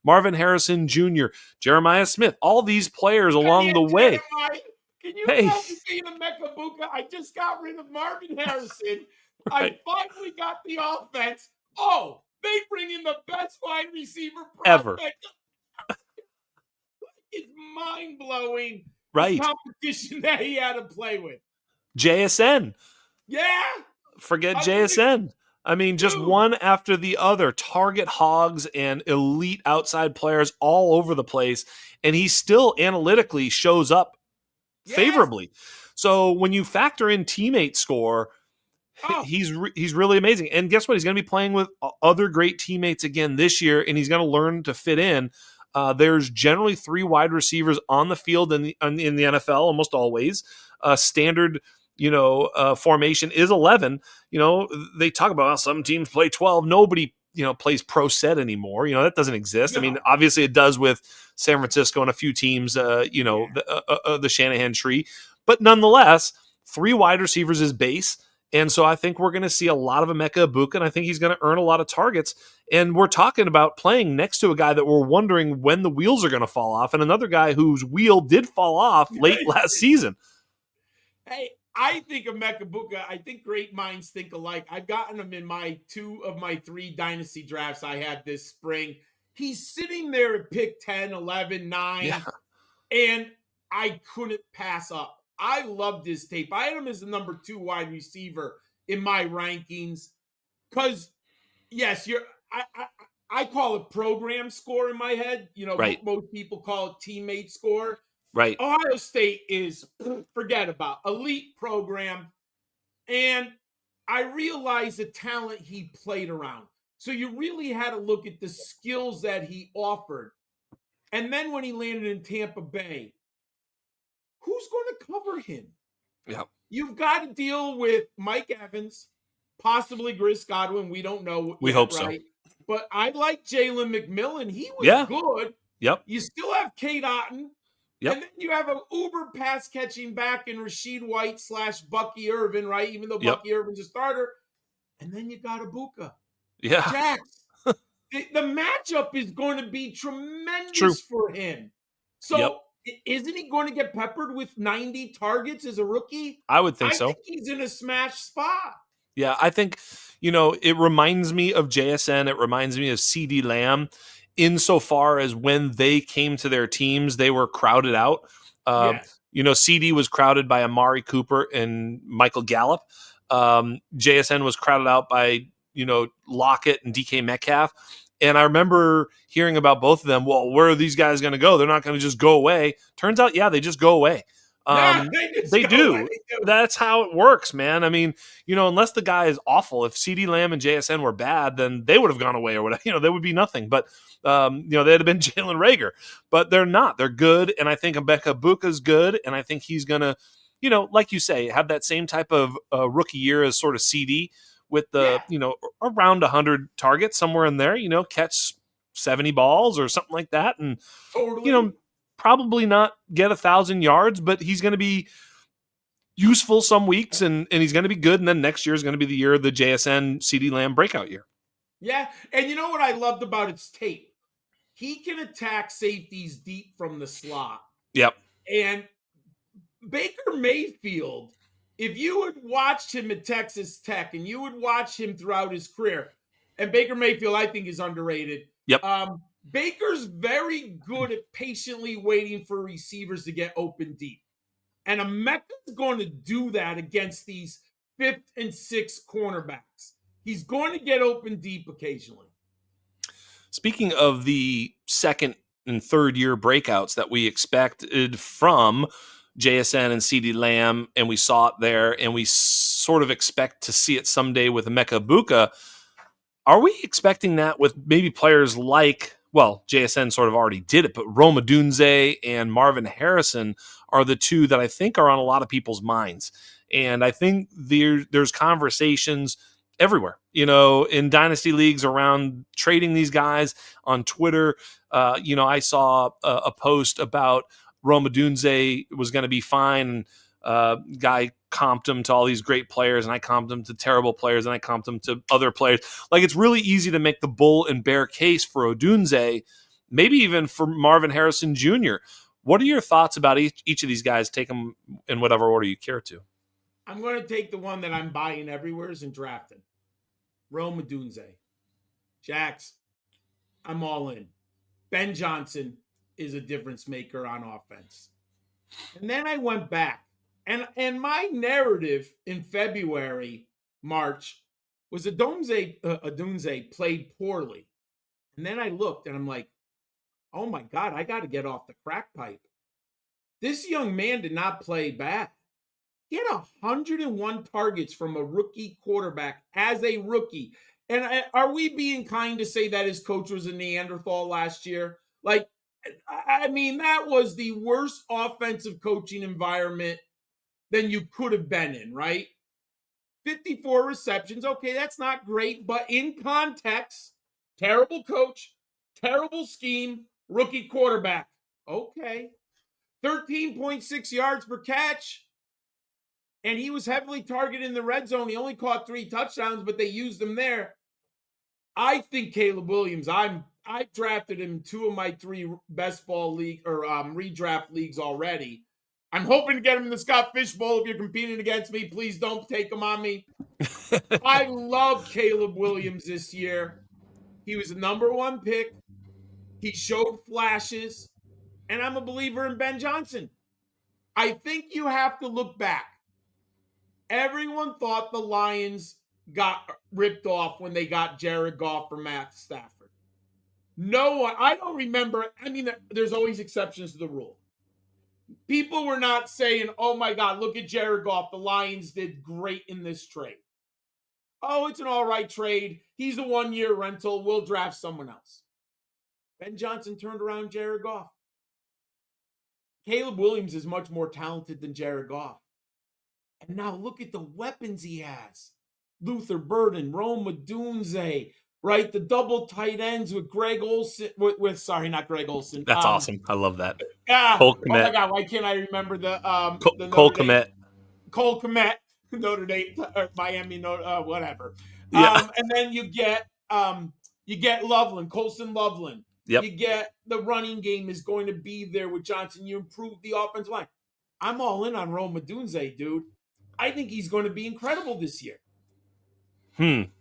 Marvin Harrison Jr., Jeremiah Smith, all these players along the way. Can you Hey, imagine being Emeka Ibuka? I just got rid of Marvin Harrison. right. I finally got the offense. Oh, they bring in the best wide receiver Ever. prospect. It's mind-blowing, Right. the competition that he had to play with. JSN. Yeah. Forget JSN. I mean, just one after the other, target hogs and elite outside players all over the place. And he still analytically shows up favorably. So when you factor in teammate score, he's really amazing. And guess what? He's going to be playing with other great teammates again this year, and he's going to learn to fit in. There's generally 3 wide receivers on the field in the NFL, almost always. Standard formation is 11. They talk about some teams play 12. Nobody, plays pro set anymore. That doesn't exist. No. I mean, obviously it does with San Francisco and a few teams, the Shanahan tree. But nonetheless, 3 wide receivers is base. And so I think we're going to see a lot of Emeka Ibuka, and I think he's going to earn a lot of targets. And we're talking about playing next to a guy that we're wondering when the wheels are going to fall off, and another guy whose wheel did fall off late last season. Hey, I think Emeka Ibuka, I think great minds think alike. I've gotten him in my 2 of my 3 dynasty drafts I had this spring. He's sitting there at pick 10, 11, 9. Yeah. And I couldn't pass up. I loved his tape. I had him as the number 2 wide receiver in my rankings because yes, I call it program score in my head. Right. Most people call it teammate score. Right. Ohio State is forget about elite program, and I realized the talent he played around. So you really had to look at the skills that he offered. And then when he landed in Tampa Bay, who's going to cover him? Yeah. You've got to deal with Mike Evans, possibly Chris Godwin. We don't know We yet, hope so. right? But I like Jalen McMillan. He was Yeah. good. Yep. You still have Kate Otten. And Yep. then you have an uber pass catching back in Rashid White / Bucky Irvin, right? Even though Yep. Bucky Irvin's a starter. And then you got Ibuka. Yeah. Jax. The matchup is going to be True. tremendous for him. Yep. So isn't he going to get peppered with 90 targets as a rookie? I would think I so. think he's in a smash spot. Yeah, I think, it reminds me of JSN. It reminds me of CD Lamb insofar as when they came to their teams, they were crowded out. Yes. CD was crowded by Amari Cooper and Michael Gallup. JSN was crowded out by, Lockett and DK Metcalf. And I remember hearing about both of them. Well, where are these guys going to go? They're not going to just go away. Turns out, yeah, they just go away. Yeah, they just They go away. do. That's how it works, man. I mean, unless the guy is awful, if CD Lamb and JSN were bad, then they would have gone away or whatever. They would be nothing. But they'd have been Jalen Rager. But they're not. They're good, and I think Emeka Buka's good, and I think he's gonna, like you say, have that same type of rookie year as sort of CD with the, Yeah, around 100 targets somewhere in there. Catch 70 balls or something like that, and you totally. know probably not get 1,000 yards, but he's going to be useful some weeks, and he's going to be good. And then next year is going to be the year of the JSN CD Lamb breakout year. Yeah, and you know what I loved about its tape? He can attack safeties deep from the slot. Yep. And Baker Mayfield, if you had watched him at Texas Tech and you would watch him throughout his career, and Baker Mayfield, I think, is underrated. Yep. Baker's very good at patiently waiting for receivers to get open deep. And Emeka's going to do that against these 5th and 6th cornerbacks. He's going to get open deep occasionally. Speaking of the second and third year breakouts that we expected from JSN and CD Lamb, and we saw it there, and we sort of expect to see it someday with Emeka Buka, are we expecting that with maybe players like, well, JSN sort of already did it, but Rome Odunze and Marvin Harrison are the two that I think are on a lot of people's minds. And I think there's conversations everywhere, in dynasty leagues around trading these guys on Twitter. I saw a post about Rome Odunze was going to be fine. Guy comped him to all these great players, and I comped him to terrible players, and I comped him to other players. Like, it's really easy to make the bull and bear case for Odunze, maybe even for Marvin Harrison Jr. What are your thoughts about each of these guys? Take them in whatever order you care to. I'm going to take the one that I'm buying everywhere is Undrafted. Rome Odunze. Jax, I'm all in. Ben Johnson is a difference maker on offense. And then I went back. And my narrative in February, March, was Odunze played poorly. And then I looked and I'm like, oh my God, I got to get off the crack pipe. This young man did not play bad. He had 101 targets from a rookie quarterback as a rookie. And are we being kind to say that his coach was a Neanderthal last year? Like, I mean, that was the worst offensive coaching environment than you could have been in, right? 54 receptions. Okay, that's not great, but in context, terrible coach, terrible scheme, rookie quarterback. Okay. 13.6 yards per catch. And he was heavily targeted in the red zone. He only caught 3 touchdowns, but they used him there. I think Caleb Williams, I drafted him in 2 of my 3 best ball league or redraft leagues already. I'm hoping to get him in the Scott Fish Bowl. If you're competing against me, please don't take him on me. I love Caleb Williams this year. He was the number 1 pick. He showed flashes, and I'm a believer in Ben Johnson. I think you have to look back. Everyone thought the Lions got ripped off when they got Jared Goff for Matt Stafford. No one, I don't remember. I mean, there's always exceptions to the rule. People were not saying, oh my God, look at Jared Goff. The Lions did great in this trade. Oh, it's an all right trade. He's a 1-year rental. We'll draft someone else. Ben Johnson turned around Jared Goff. Caleb Williams is much more talented than Jared Goff. And now look at the weapons he has. Luther Burden, Rome Odunze, right? The double tight ends with Greg Olsen, sorry, not Greg Olsen. That's awesome. I love that. Oh Cole my Kmet. God, why can't I remember the Cole Notre Dame? Kmet. Cole Kmet, Notre Dame, or Miami, whatever. Yeah. And then you get Loveland, Colson Loveland. Yep. You get the running game is going to be there with Johnson. You improve the offensive line. I'm all in on Rome Odunze, dude. I think he's going to be incredible this year. I'm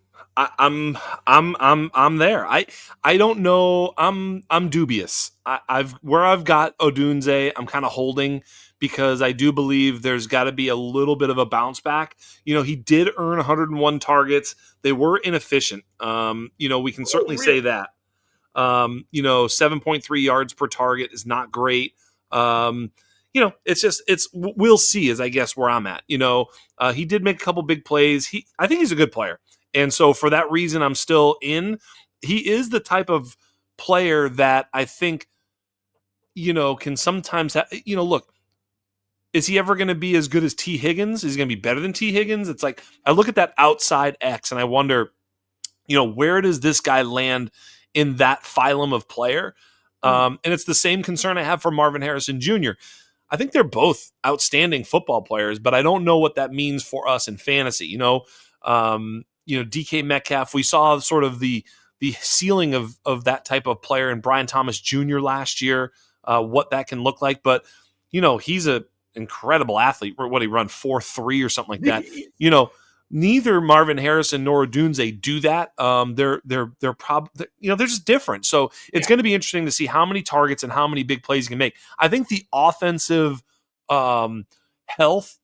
there. I don't know. I'm dubious. I've got Odunze, I'm kind of holding because I do believe there's got to be a little bit of a bounce back. He did earn 101 targets. They were inefficient. We can certainly say that. 7.3 yards per target is not great. We'll see is I guess where I'm at. He did make a couple big plays. I think he's a good player. And so for that reason, I'm still in. He is the type of player that I think, can sometimes look, is he ever going to be as good as T. Higgins? Is he going to be better than T. Higgins? It's like, I look at that outside X and I wonder, where does this guy land in that phylum of player? And it's the same concern I have for Marvin Harrison Jr. I think they're both outstanding football players, but I don't know what that means for us in fantasy. DK Metcalf, we saw sort of the ceiling of that type of player in Brian Thomas Jr. last year, what that can look like. But, he's an incredible athlete. What, he run 4.3 or something like that. Neither Marvin Harrison nor Odunze do that. They're probably, they're just different. So it's going to be interesting to see how many targets and how many big plays he can make. I think the offensive health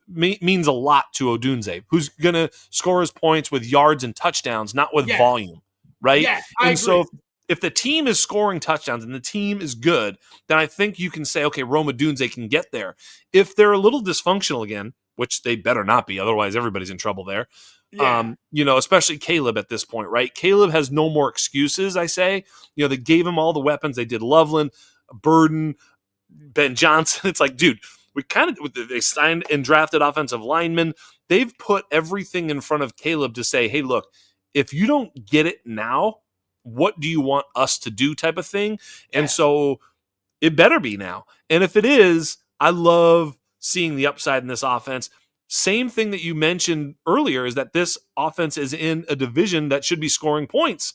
means a lot to Odunze, who's going to score his points with yards and touchdowns, not with volume, right? Yes, I agree. So if the team is scoring touchdowns and the team is good, then I think you can say, okay, Rome Odunze can get there. If they're a little dysfunctional again, which they better not be, otherwise everybody's in trouble there. Especially Caleb at this point, right? Caleb has no more excuses, I say. They gave him all the weapons. They did Loveland, Burden, Ben Johnson. It's like, dude, they signed and drafted offensive linemen. They've put everything in front of Caleb to say, hey, look, if you don't get it now, what do you want us to do type of thing? And so it better be now. And if it is, I love seeing the upside in this offense. Same thing that you mentioned earlier is that this offense is in a division that should be scoring points.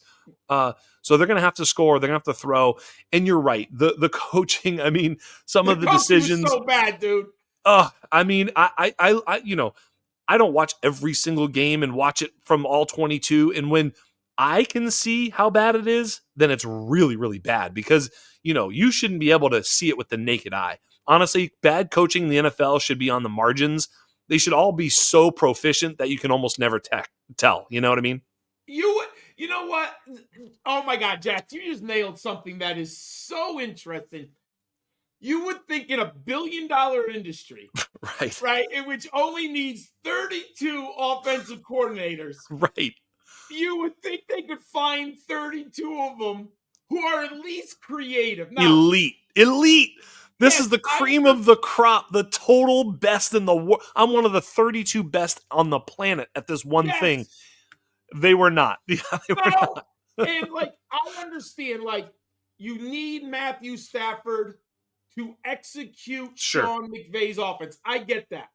So they're going to have to score. They're going to have to throw. And you're right. The coaching, I mean, some of the decisions. Was so bad, dude. I mean, I don't watch every single game and watch it from all 22. And when I can see how bad it is, then it's really, really bad because, you shouldn't be able to see it with the naked eye. Honestly, bad coaching in the NFL should be on the margins. They should all be so proficient that you can almost never tell. You know what I mean? You know what? Oh my God, Jack, you just nailed something that is so interesting. You would think in a $1 billion industry, right, in which only needs 32 offensive coordinators, right? You would think they could find 32 of them who are at least creative. Now, elite. This is the cream of the crop, the total best in the world. I'm one of the 32 best on the planet at this one thing. They were not. They were not. And I understand, you need Matthew Stafford to execute Sean McVay's offense. I get that.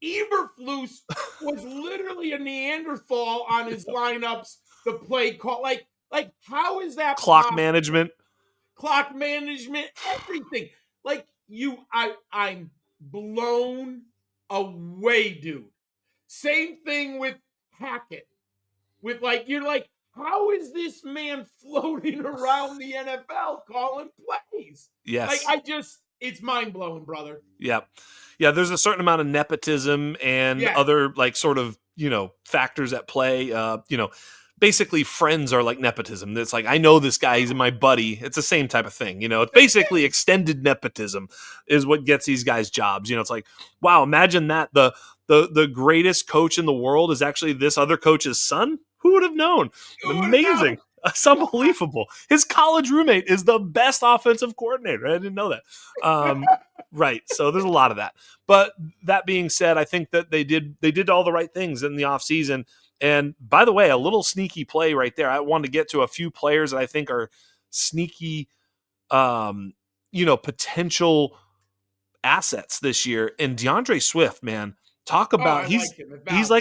Eberflus was literally a Neanderthal on his lineups, the play call. How is that clock management? Clock management, everything. I'm blown away, dude. Same thing with Hackett. You're like, how is this man floating around the NFL calling plays? Yes. It's mind blowing, brother. Yeah. Yeah, there's a certain amount of nepotism and Yeah. other like sort of, factors at play. Basically friends are like nepotism. It's like I know this guy, he's my buddy. It's the same type of thing. It's basically extended nepotism is what gets these guys jobs. It's like, wow, imagine that the greatest coach in the world is actually this other coach's son. Who would have known? Who would have known? Amazing. It's unbelievable. His college roommate is the best offensive coordinator. I didn't know that. Right. So there's a lot of that. But that being said, I think that they did all the right things in the offseason. And by the way, a little sneaky play right there. I wanted to get to a few players that I think are sneaky potential assets this year. And DeAndre Swift, man, talk Oh, about I like him. he's About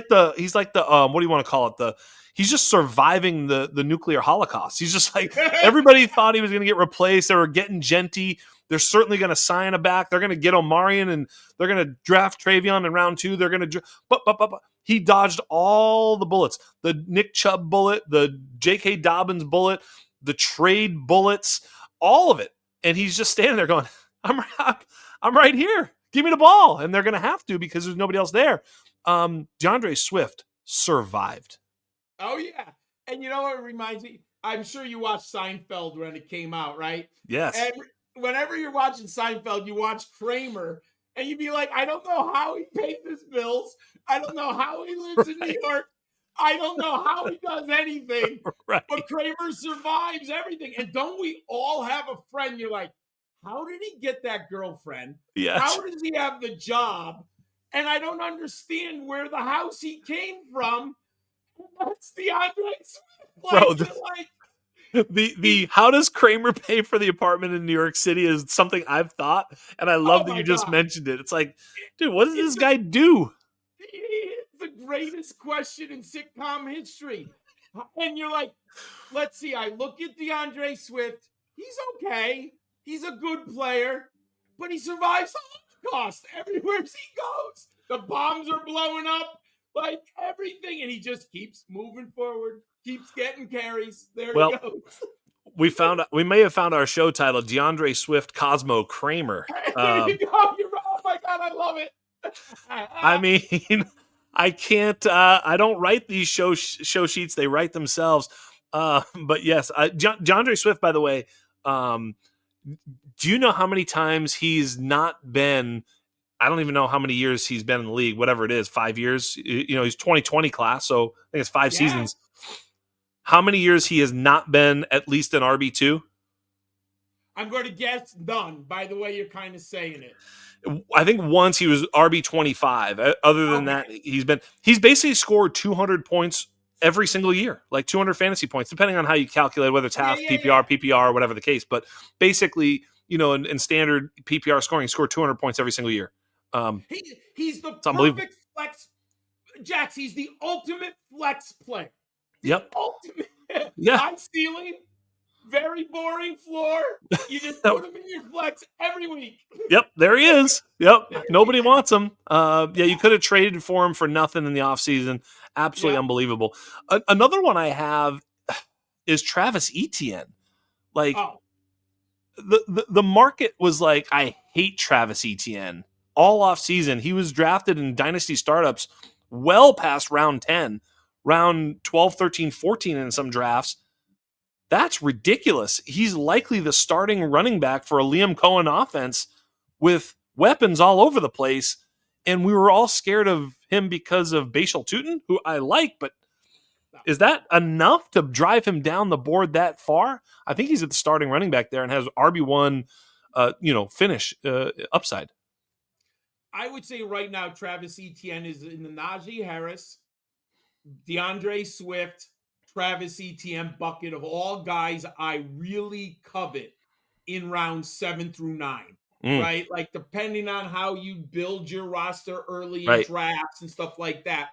like the what do you want to call it? He's just surviving the nuclear holocaust. He's just like everybody thought he was going to get replaced. They were getting Genty. They're certainly going to sign a back. They're going to get Omarion and they're going to draft Travion in round 2. They're going to but he dodged all the bullets. The Nick Chubb bullet, the J.K. Dobbins bullet, the trade bullets, all of it. And he's just standing there going, I'm right here. Give me the ball. And they're going to have to because there's nobody else there. DeAndre Swift survived. Oh yeah. And you know what it reminds me? I'm sure you watched Seinfeld when it came out, right? Yes. And whenever you're watching Seinfeld, you watch Kramer and you'd be like, I don't know how he pays his bills. I don't know how he lives in New York. I don't know how he does anything. Right. But Kramer survives everything. And don't we all have a friend? You're like, how did he get that girlfriend? Yes. How does he have the job? And I don't understand where the house he came from. That's DeAndre Swift. Bro, the how does Kramer pay for the apartment in New York City is something I've thought, and I love that you just mentioned it. It's like, dude, what does this guy do? It's the greatest question in sitcom history. And you're like, let's see, I look at DeAndre Swift. He's okay. He's a good player, but he survives the Holocaust everywhere he goes. The bombs are blowing up. Like everything, and he just keeps moving forward, keeps getting carries. There he goes. We may have found our show title, DeAndre Swift Cosmo Kramer. There you go. Oh my God, I love it. I mean, I can't. I don't write these show sheets; they write themselves. But yes, DeAndre Swift. By the way, do you know how many times he's not been? I don't even know how many years he's been in the league, whatever it is, 5 years. He's 2020 class, so I think it's 5 seasons. How many years he has not been at least an RB2? I'm going to guess none, by the way you're kind of saying it. I think once he was RB25. Other than that, he's basically scored 200 points every single year, like 200 fantasy points, depending on how you calculate, whether it's half PPR, whatever the case. But basically, in standard PPR scoring, he scored 200 points every single year. He's the perfect flex. Jax, he's the ultimate flex player. Ultimate. High ceiling, very boring floor. You just put him in your flex every week. Yep, there he is. Yep, nobody wants him. You could have traded for him for nothing in the offseason. Absolutely unbelievable. Another one I have is Travis Etienne. Like, the market was like, I hate Travis Etienne. All off season, he was drafted in Dynasty startups well past round 10, round 12, 13, 14 in some drafts. That's ridiculous. He's likely the starting running back for a Liam Cohen offense with weapons all over the place. And we were all scared of him because of Bashal Tutin, who I like, but is that enough to drive him down the board that far? I think he's at the starting running back there and has RB1, finish upside. I would say right now, Travis Etienne is in the Najee Harris, DeAndre Swift, Travis Etienne bucket of all guys I really covet in rounds 7 through 9. Right? Like, depending on how you build your roster early in drafts and stuff like that.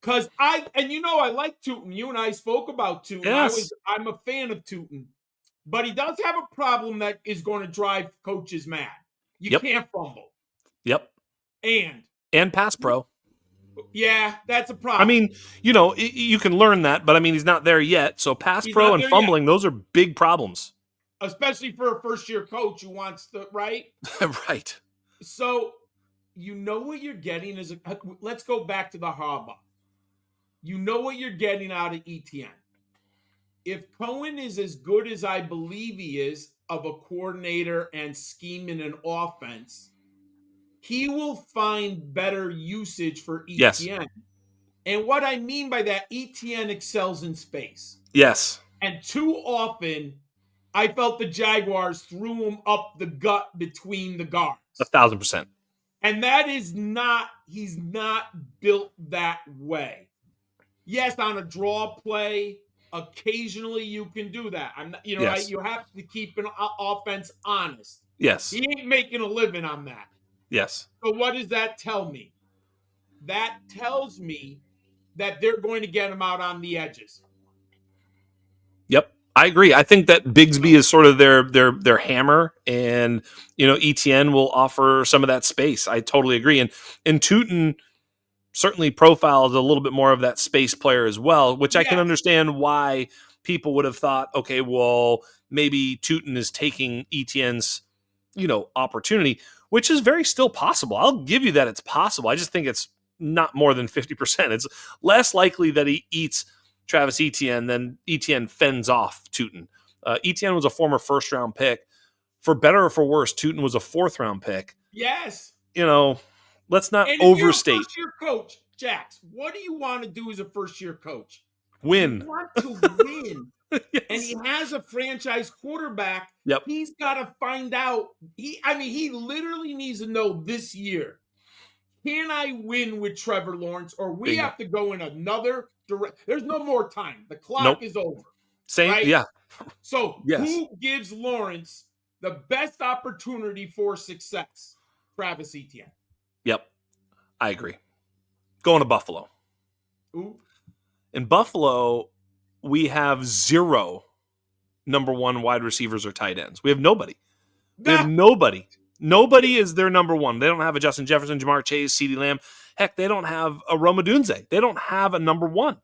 Because I like Tutin. You and I spoke about Tutin. Yes. I'm a fan of Tutin. But he does have a problem that is going to drive coaches mad. You can't fumble. Yep. And pass pro. Yeah, that's a problem. I mean, you can learn that, but I mean, he's not there yet. So pass pro and fumbling, those are big problems. especially for a first-year coach who wants to, right? Right. So you know what you're getting is let's go back to the Harbaugh. You know what you're getting out of ETN. If Cohen is as good as I believe he is of a coordinator and scheming an offense, he will find better usage for Yes. ETN. And what I mean by that, ETN excels in space. Yes. And too often, I felt the Jaguars threw him up the gut between the guards. 1,000%. And that is not, he's not built that way. Yes, on a draw play, occasionally you can do that. I'm not, Yes. you have to keep an offense honest. Yes. He ain't making a living on that. Yes. So what does that tell me? That tells me that they're going to get him out on the edges. Yep. I agree. I think that Bigsby is sort of their hammer, and ETN will offer some of that space. I totally agree. And Tootin certainly profiles a little bit more of that space player as well, which I can Yes. understand why people would have thought, okay, well, maybe Tootin is taking ETN's, opportunity, which is very still possible. I'll give you that it's possible. I just think it's not more than 50%. It's less likely that he eats Travis Etienne than Etienne fends off Tootin. Etienne was a former first-round pick. For better or for worse, Tootin was a fourth-round pick. Yes. Let's not And if you're a overstate. first-year coach, Jax, what do you want to do as a first-year coach? You Win. want to win. Yes. And he has a franchise quarterback. Yep. He's got to find out. He literally needs to know this year, can I win with Trevor Lawrence, or we Bingo. have to go in another direction? There's no more time. The clock Nope. is over. Same. Right? Yeah. So Yes. who gives Lawrence the best opportunity for success? Travis Etienne. Yep. I agree. Going to Buffalo. Ooh. In Buffalo, we have 0 number one wide receivers or tight ends. We have nobody. We have nobody. Nobody is their number one. They don't have a Justin Jefferson, Jamar Chase, CeeDee Lamb. Heck, they don't have a Rome Odunze. They don't have a number one.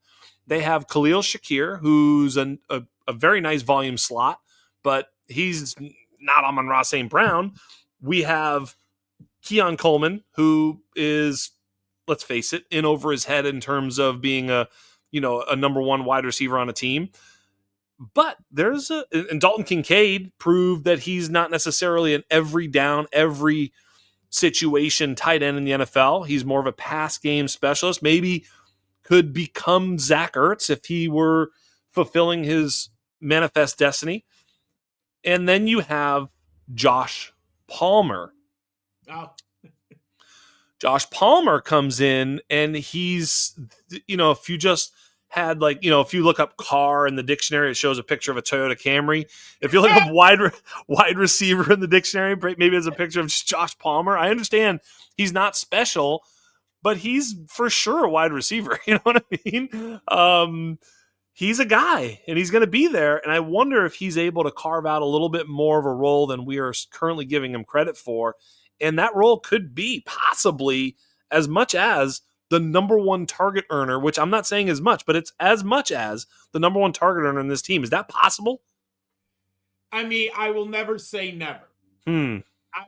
They have Khalil Shakir, who's a very nice volume slot, but he's not Amon-Ra St. Brown. We have Keon Coleman, who is, let's face it, in over his head in terms of being a number one wide receiver on a team. But and Dalton Kincaid proved that he's not necessarily an every down, every situation tight end in the NFL. He's more of a pass game specialist. Maybe could become Zach Ertz if he were fulfilling his manifest destiny. And then you have Josh Palmer. Oh. Josh Palmer comes in, and he's, if you just had if you look up car in the dictionary, it shows a picture of a Toyota Camry. If you look up wide receiver in the dictionary, maybe it's a picture of just Josh Palmer. I understand he's not special, but he's for sure a wide receiver. You know what I mean? He's a guy, and he's going to be there. And I wonder if he's able to carve out a little bit more of a role than we are currently giving him credit for. And that role could be possibly as much as the number one target earner, which I'm not saying as much, but it's as much as the number one target earner in this team. Is that possible? I will never say never. I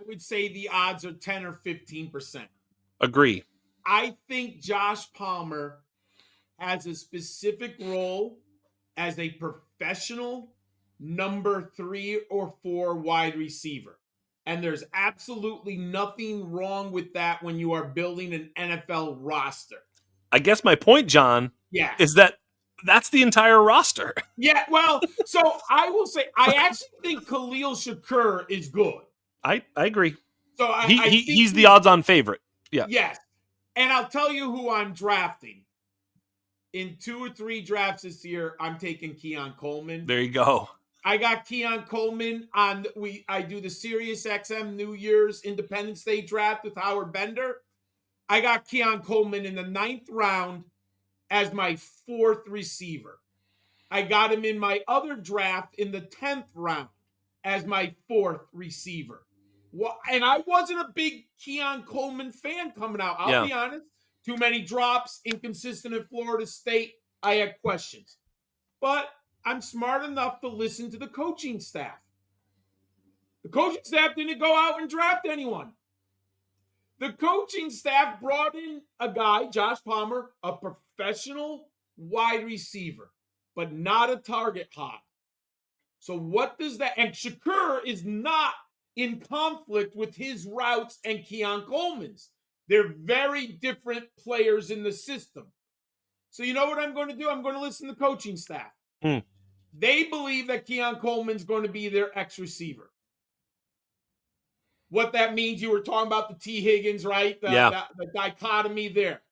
would say the odds are 10 or 15%. Agree. I think Josh Palmer has a specific role as a professional number 3 or 4 wide receiver. And there's absolutely nothing wrong with that when you are building an NFL roster. I guess my point, John, is that that's the entire roster. Yeah, well, so I will say, I actually think Khalil Shakir is good. I agree. So he's the odds-on favorite. Yeah. Yes. And I'll tell you who I'm drafting. In 2 or 3 drafts this year, I'm taking Keon Coleman. There you go. I got Keon Coleman on I do the Sirius XM New Year's Independence Day draft with Howard Bender. I got Keon Coleman in the 9th round as my 4th receiver. I got him in my other draft in the 10th round as my 4th receiver. And I wasn't a big Keon Coleman fan coming out. I'll be honest. Too many drops, inconsistent at Florida State. I had questions. But I'm smart enough to listen to the coaching staff. The coaching staff didn't go out and draft anyone. The coaching staff brought in a guy, Josh Palmer, a professional wide receiver, but not a target hog. So what does that? And Shakur is not in conflict with his routes and Keon Coleman's. They're very different players in the system. So you know what I'm going to do? I'm going to listen to the coaching staff. They believe that Keon Coleman's going to be their X receiver. What that means, you were talking about the T. Higgins, right? The dichotomy there.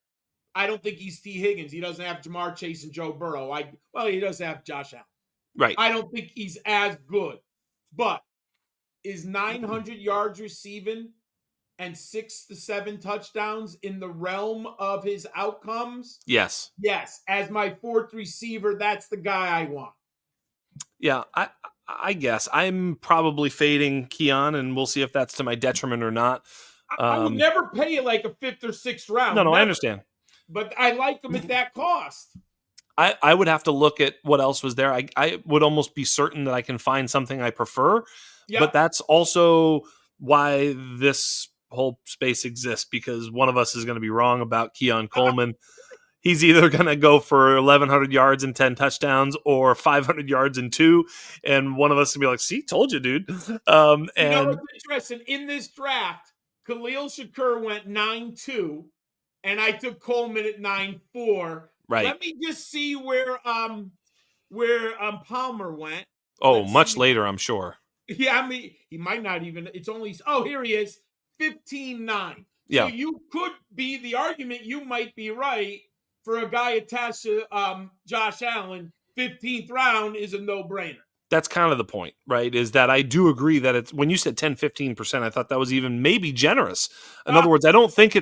I don't think he's T. Higgins. He doesn't have Jamar Chase and Joe Burrow. He does have Josh Allen. Right. I don't think he's as good. But is 900 yards receiving and 6 to 7 touchdowns in the realm of his outcomes? Yes. Yes. As my fourth receiver, that's the guy I want. Yeah, I guess I'm probably fading Keon, and we'll see if that's to my detriment or not. I would never pay it like a 5th or 6th round. No, never. I understand. But I like him at that cost. I would have to look at what else was there. I would almost be certain that I can find something I prefer. Yep. But that's also why this whole space exists, because one of us is going to be wrong about Keon Coleman. He's either going to go for 1,100 yards and 10 touchdowns or 500 yards and 2. And one of us will be like, see, told you, dude. You know what's interesting? In this draft, Khalil Shakur went 9-2, and I took Coleman at 9-4. Right. Let me just see where Palmer went. Oh, much later, I'm sure. Yeah, I mean, he might not even. It's only. Oh, here he is, 15-9. Yeah. So you could be the argument. You might be right. For a guy attached to Josh Allen, 15th round is a no-brainer. That's kind of the point, right? Is that I do agree that it's, when you said 10-15%, I thought that was even maybe generous. In other words, I don't think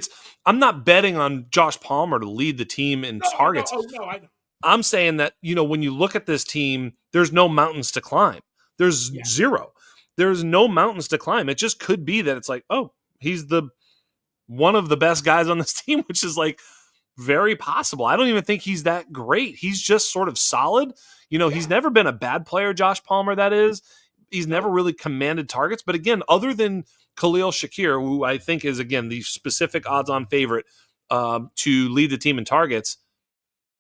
I'm not betting on Josh Palmer to lead the team in targets. No, I know. I'm saying that, when you look at this team, there's no mountains to climb. There's zero. There's no mountains to climb. It just could be that it's like, oh, he's one of the best guys on this team, which is like, very possible. I don't even think he's that great. He's just sort of solid. He's never been a bad player, Josh Palmer, that is. He's never really commanded targets. But again, other than Khalil Shakir, who I think is, again, the specific odds-on favorite to lead the team in targets,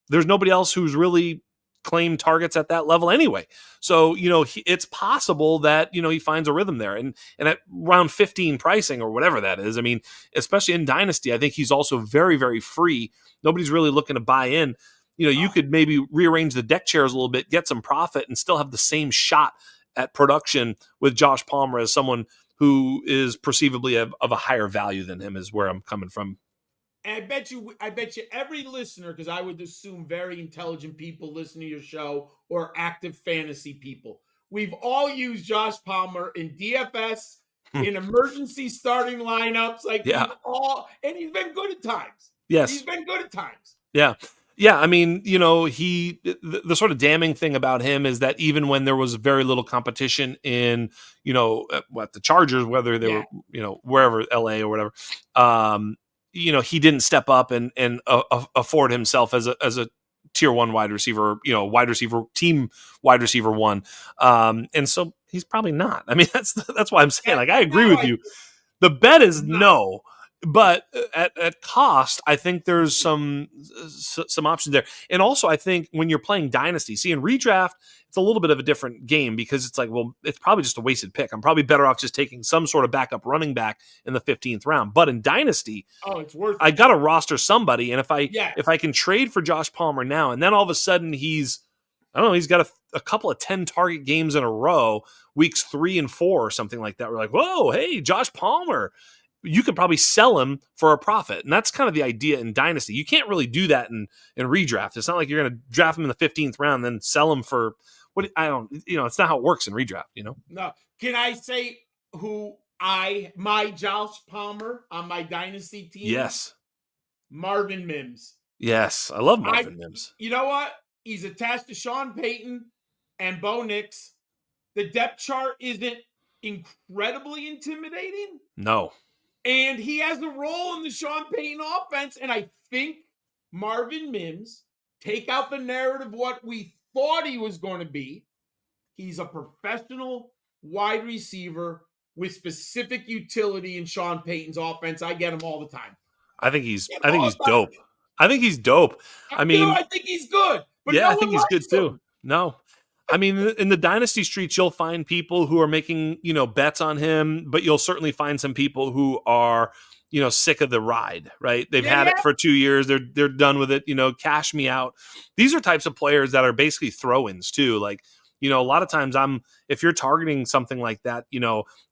there's nobody else who's really claimed targets at that level anyway. So, it's possible that, he finds a rhythm there. And at round 15 pricing or whatever that is, I mean, especially in Dynasty, I think he's also very, very free. Nobody's really looking to buy in. You could maybe rearrange the deck chairs a little bit, get some profit, and still have the same shot at production with Josh Palmer as someone who is perceivably of a higher value than him, is where I'm coming from. And I bet you every listener, because I would assume very intelligent people listen to your show, or active fantasy people, we've all used Josh Palmer in DFS, in emergency starting lineups. Like, and he's been good at times. Yes. He's been good at times. Yeah. Yeah. I mean, the sort of damning thing about him is that even when there was very little competition in, the Chargers, whether they were, wherever, LA or whatever, he didn't step up and afford himself as a tier 1 wide receiver, team wide receiver 1. And so he's probably not. I mean, that's why I'm saying, like, I agree with you. The bet is no, but at cost, I think there's some options there. And also, I think when you're playing Dynasty, in redraft, it's a little bit of a different game, because it's like, well, it's probably just a wasted pick. I'm probably better off just taking some sort of backup running back in the 15th round. But in Dynasty, it's worth it. I got to roster somebody. And if I can trade for Josh Palmer now, and then all of a sudden he's got a couple of 10 target games in a row, weeks 3 and 4 or something like that. We're like, whoa, hey, Josh Palmer. You could probably sell him for a profit. And that's kind of the idea in Dynasty. You can't really do that in redraft. It's not like you're going to draft him in the 15th round, then sell him for it's not how it works in redraft, No. Can I say who my Josh Palmer on my Dynasty team? Yes. Marvin Mims. Yes. I love Marvin Mims. You know what? He's attached to Sean Payton and Bo Nix. The depth chart isn't incredibly intimidating. No. And he has a role in the Sean Payton offense. And I think Marvin Mims, take out the narrative what we thought he was going to be. He's a professional wide receiver with specific utility in Sean Payton's offense. I get him all the time. Get him I think all he's the time. dope. I think he's dope. I mean, I think he's good, but yeah, no I think one he's good likes too. him. No. I mean, in the dynasty streets, you'll find people who are making, bets on him, but you'll certainly find some people who are, sick of the ride, right? They've Yeah, had it yeah, for 2 years. They're done with it. Cash me out. These are types of players that are basically throw-ins too. Like, a lot of times if you're targeting something like that,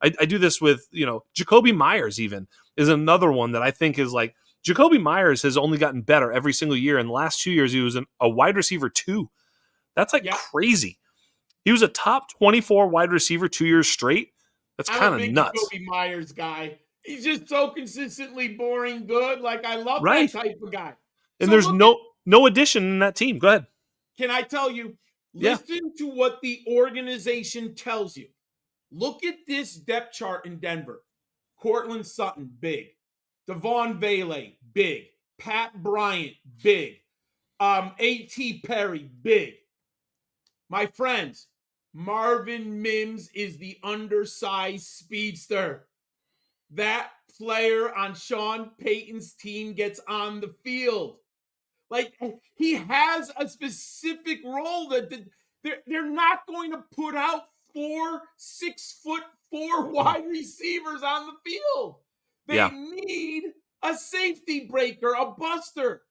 I do this with, Jacoby Myers even is another one that I think is like, Jacoby Myers has only gotten better every single year. In the last 2 years, he was a wide receiver 2. That's like yeah. crazy. He was a top 24 wide receiver 2 years straight. That's I'm a kind of big nuts. Jacoby Myers guy. He's just so consistently boring good. Like, I love that Right. type of guy. And So there's look at, no addition in that team. Go ahead. can I tell you, Yeah. listen to what the organization tells you. Look at this depth chart in Denver. Cortland Sutton, big. Devon Vele, big. Pat Bryant, big. A.T. Perry, big. My friends, Marvin Mims is the undersized speedster. That player on Sean Payton's team gets on the field. Like, he has a specific role that they're not going to put out 4 6'4" wide receivers on the field. They Yeah. need a safety breaker, a buster.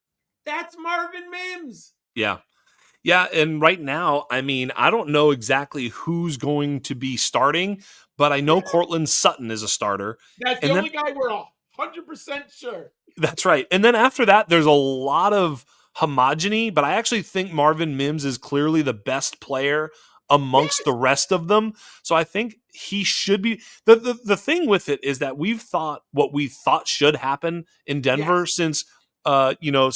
That's Marvin Mims. Yeah. Yeah. And right now, I mean, I don't know exactly who's going to be starting, but I know Cortland Sutton is a starter. That's the And then only guy we're 100% sure. That's right. And then after that, there's a lot of homogeny, but I actually think Marvin Mims is clearly the best player amongst the Yes. rest of them. So I think he should be the thing with it is that we've thought what we thought should happen in Denver Yes.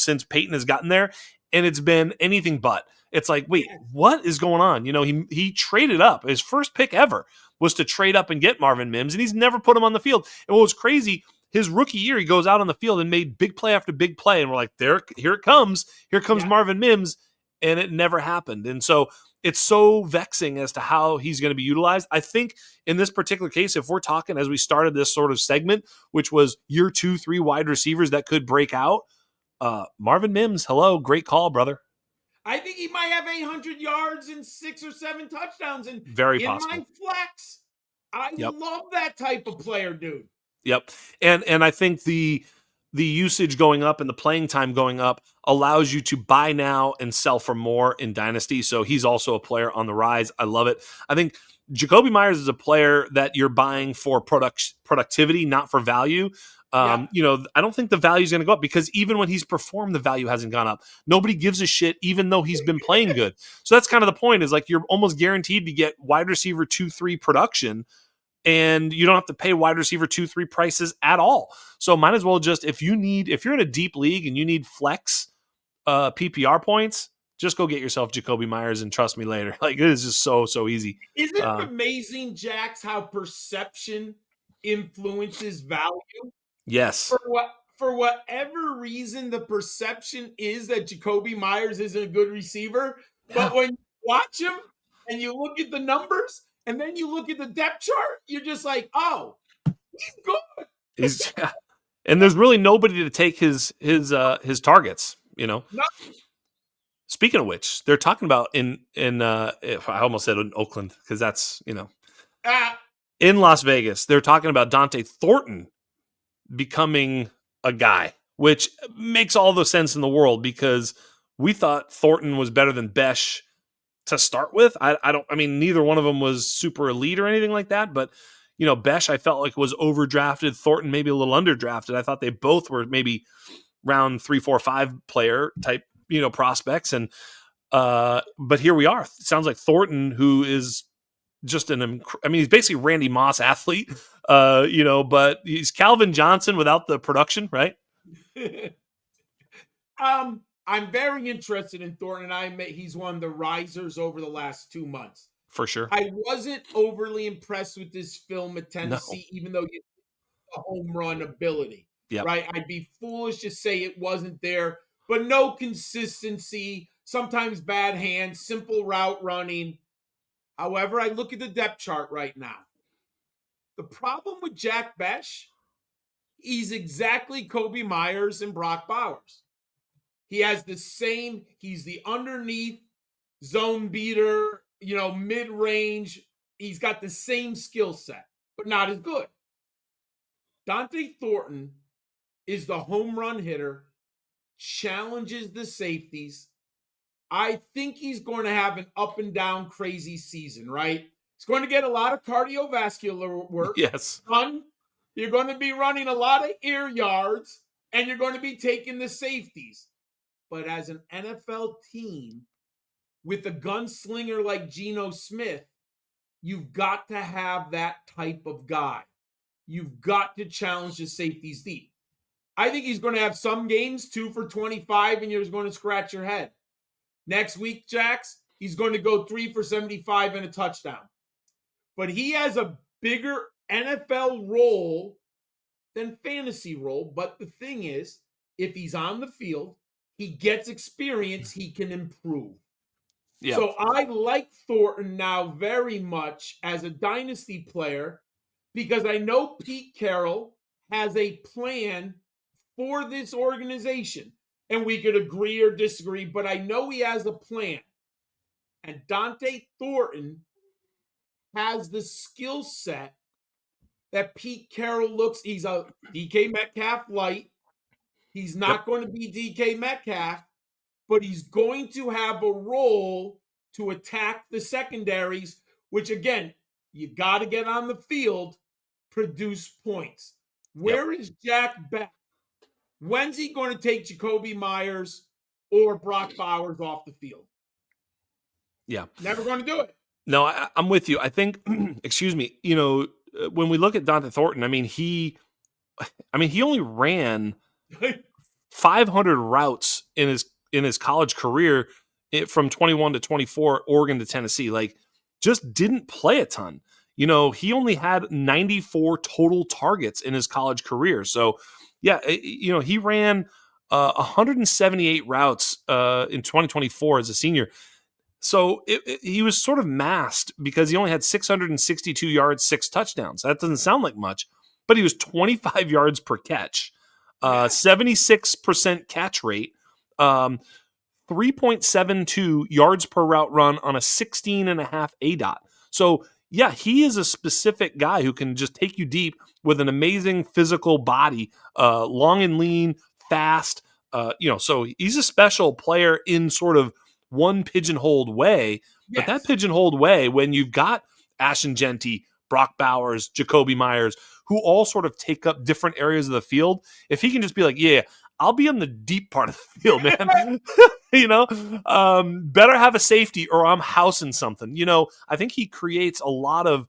since Peyton has gotten there, and it's been anything but. It's like, wait, Yes. what is going on? He traded up. His first pick ever was to trade up and get Marvin Mims, and he's never put him on the field. And what was crazy, his rookie year, he goes out on the field and made big play after big play. And we're like, here it comes. Here comes Yeah. Marvin Mims. And it never happened. And so it's so vexing as to how he's going to be utilized. I think in this particular case, if we're talking as we started this sort of segment, which was year 2, 3 wide receivers that could break out, Marvin Mims, hello, great call, brother. I think he might have 800 yards and 6 or 7 touchdowns. And Very in my possible. flex, I Yep. love that type of player, dude. Yep. And I think the usage going up and the playing time going up allows you to buy now and sell for more in Dynasty. So he's also a player on the rise. I love it. I think Jacoby Myers is a player that you're buying for productivity, not for value. Yeah. I don't think the value is going to go up because even when he's performed, the value hasn't gone up. Nobody gives a shit, even though he's been playing good. So that's kind of the point is like you're almost guaranteed to get wide receiver 2, 3 production and you don't have to pay wide receiver 2, 3 prices at all. So might as well just if you're in a deep league and you need flex PPR points, just go get yourself Jacoby Myers and trust me later. Like it is just so easy. Isn't it amazing, Jax, how perception influences value? Yes. For whatever reason, the perception is that Jacoby Myers isn't a good receiver. Yeah. But when you watch him and you look at the numbers and then you look at the depth chart, you're just like, oh, he's good. He's and there's really nobody to take his targets, No, Speaking of which, they're talking about if I almost said in Oakland because that's, ah, in Las Vegas, they're talking about Dante Thornton becoming a guy, which makes all the sense in the world because we thought Thornton was better than Besh to start with. I mean, neither one of them was super elite or anything like that, but Besh I felt like was overdrafted. Thornton maybe a little underdrafted. I thought they both were maybe round 3, 4, 5 player type, prospects. And, but here we are. It sounds like Thornton, who is just he's basically Randy Moss athlete, but he's Calvin Johnson without the production, right? I'm very interested in Thornton. He's one of the risers over the last 2 months. For sure. I wasn't overly impressed with this film at No. Tennessee, even though you a home run ability, Yep. right? I'd be foolish to say it wasn't there, but no consistency, sometimes bad hands, simple route running. However, I look at the depth chart right now. The problem with Jack Besh, he's exactly Kobe Myers and Brock Bowers. He has the same, he's the underneath zone beater, mid range. He's got the same skill set, but not as good. Dante Thornton is the home run hitter, challenges the safeties. I think he's going to have an up and down crazy season, right? He's going to get a lot of cardiovascular work Yes. done. You're going to be running a lot of air yards, and you're going to be taking the safeties. But as an NFL team with a gunslinger like Geno Smith, you've got to have that type of guy. You've got to challenge the safeties deep. I think he's going to have some games 2 for 25, and you're going to scratch your head. Next week, Jax, he's going to go 3 for 75 and a touchdown. But he has a bigger NFL role than fantasy role. But the thing is, if he's on the field, he gets experience, he can improve. Yeah. So I like Thornton now very much as a dynasty player because I know Pete Carroll has a plan for this organization. And we could agree or disagree, but I know he has a plan. And Dante Thornton has the skill set that Pete Carroll he's a DK Metcalf light. He's Yep. not going to be DK Metcalf, but he's going to have a role to attack the secondaries, which again, you got to get on the field, produce points. Yep. Where is Jack Beck? When's he going to take Jacoby Myers or Brock Bowers off the field? Yeah. Never going to do it. No, I'm with you. I think, excuse me, when we look at Dante Thornton, I mean, he only ran 500 routes in his college career from 21 to 24, Oregon to Tennessee. Like, just didn't play a ton. He only had 94 total targets in his college career. So, yeah, he ran 178 routes in 2024 as a senior. So he was sort of masked because he only had 662 yards, 6 touchdowns. That doesn't sound like much, but he was 25 yards per catch, 76% catch rate, 3.72 yards per route run on a 16.5 ADOT. So, yeah, he is a specific guy who can just take you deep with an amazing physical body, long and lean, fast. So he's a special player in sort of one pigeonholed way. But that Yes. pigeonholed way, when you've got Ashton Genty, Brock Bowers, Jacoby Myers, who all sort of take up different areas of the field, if he can just be like, yeah, I'll be on the deep part of the field, man. Better have a safety or I'm housing something. I think he creates a lot of,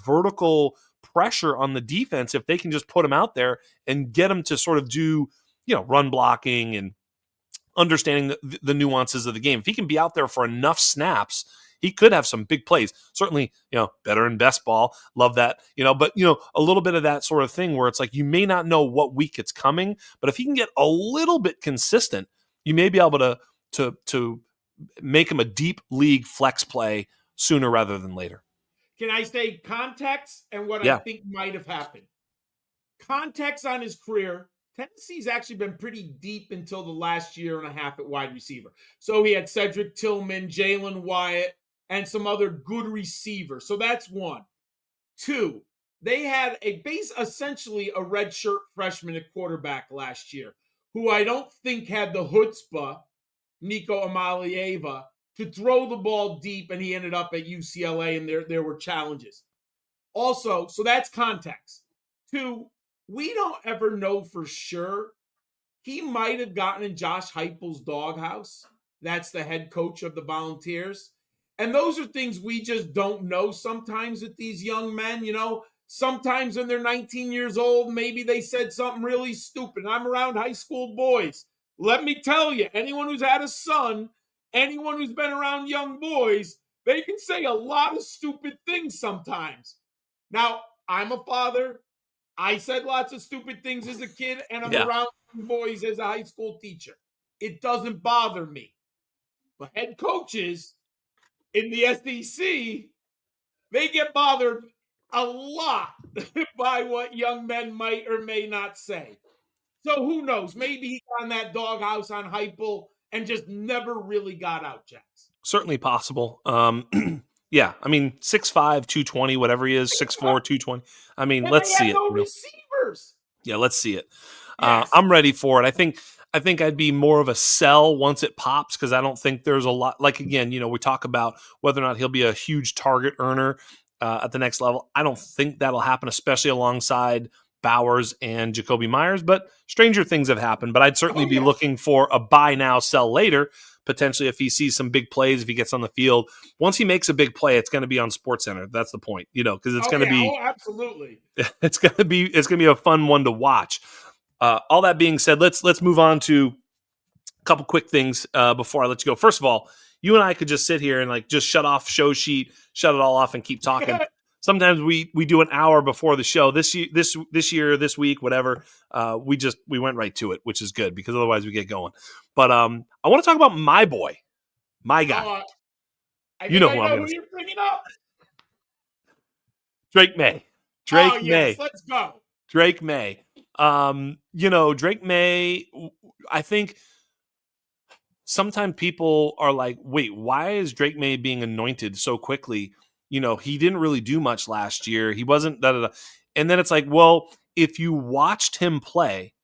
vertical pressure on the defense if they can just put him out there and get him to sort of do, run blocking and understanding the nuances of the game. If he can be out there for enough snaps, he could have some big plays. Certainly, better in best ball. Love that. But a little bit of that sort of thing where it's like you may not know what week it's coming, but if he can get a little bit consistent, you may be able to make him a deep league flex play sooner rather than later. Can I say context and what I Yeah. think might have happened? Context on his career. Tennessee's actually been pretty deep until the last year and a half at wide receiver. So he had Cedric Tillman, Jalen Wyatt, and some other good receivers. So that's one. Two, they had essentially a redshirt freshman at quarterback last year, who I don't think had the chutzpah, Nico Amalieva, to throw the ball deep, and he ended up at UCLA, and there were challenges. Also, so that's context. Two, we don't ever know for sure. He might have gotten in Josh Heupel's doghouse. That's the head coach of the Volunteers. And those are things we just don't know sometimes with these young men. Sometimes when they're 19 years old, maybe they said something really stupid. I'm around high school boys. Let me tell you, anyone who's had a son, anyone who's been around young boys, they can say a lot of stupid things sometimes. Now, I'm a father. I said lots of stupid things as a kid, and I'm Yeah. around boys as a high school teacher. It doesn't bother me. But head coaches in the SEC, they get bothered a lot by what young men might or may not say. So who knows? Maybe he got on that doghouse on Heupel and just never really got out, Jax. Certainly possible. Yeah, I mean 6'5", 220, whatever he is, 6'4", 220. I mean, And let's they had see it. no receivers. Yeah, let's see it. Yes. I'm ready for it. I think I'd be more of a sell once it pops because I don't think there's a lot. Like again, we talk about whether or not he'll be a huge target earner at the next level. I don't think that'll happen, especially alongside Bowers and Jacoby Myers. But stranger things have happened. But I'd certainly Oh, be yes. looking for a buy now, sell later. Potentially, if he sees some big plays, if he gets on the field, once he makes a big play, it's going to be on Sports Center. That's the point, because it's Oh, going to yeah. be Oh, absolutely. it's gonna be a fun one to watch. All that being said, let's move on to a couple quick things before I let you go. First of all, you and I could just sit here and like just shut off show sheet, shut it all off, and keep talking. Sometimes we do an hour before the show. This week, whatever. We went right to it, which is good because otherwise we get going. But I want to talk about my boy, my guy. Oh, I You think know I who I'm know going who to say. you're bringing up. Drake May. Oh, Drake yes. May. Let's go. Drake May. Drake May, I think sometimes people are like, wait, why is Drake May being anointed so quickly? He didn't really do much last year. He wasn't da da da. And then it's like, well, if you watched him play,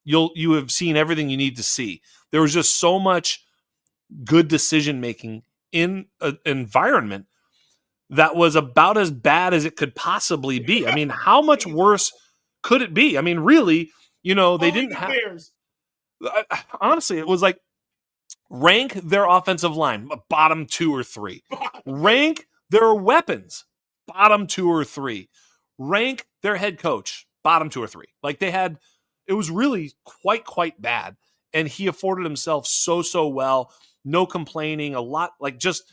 you have seen everything you need to see. There was just so much good decision making in an environment that was about as bad as it could possibly be. I mean, how much worse could it be? I mean, really, they Only didn't the have. Bears. Honestly, it was like rank their offensive line, bottom 2 or 3. Rank their weapons, bottom 2 or 3. Rank their head coach, bottom 2 or 3. Like it was really quite bad. And he afforded himself so well, no complaining, a lot, like just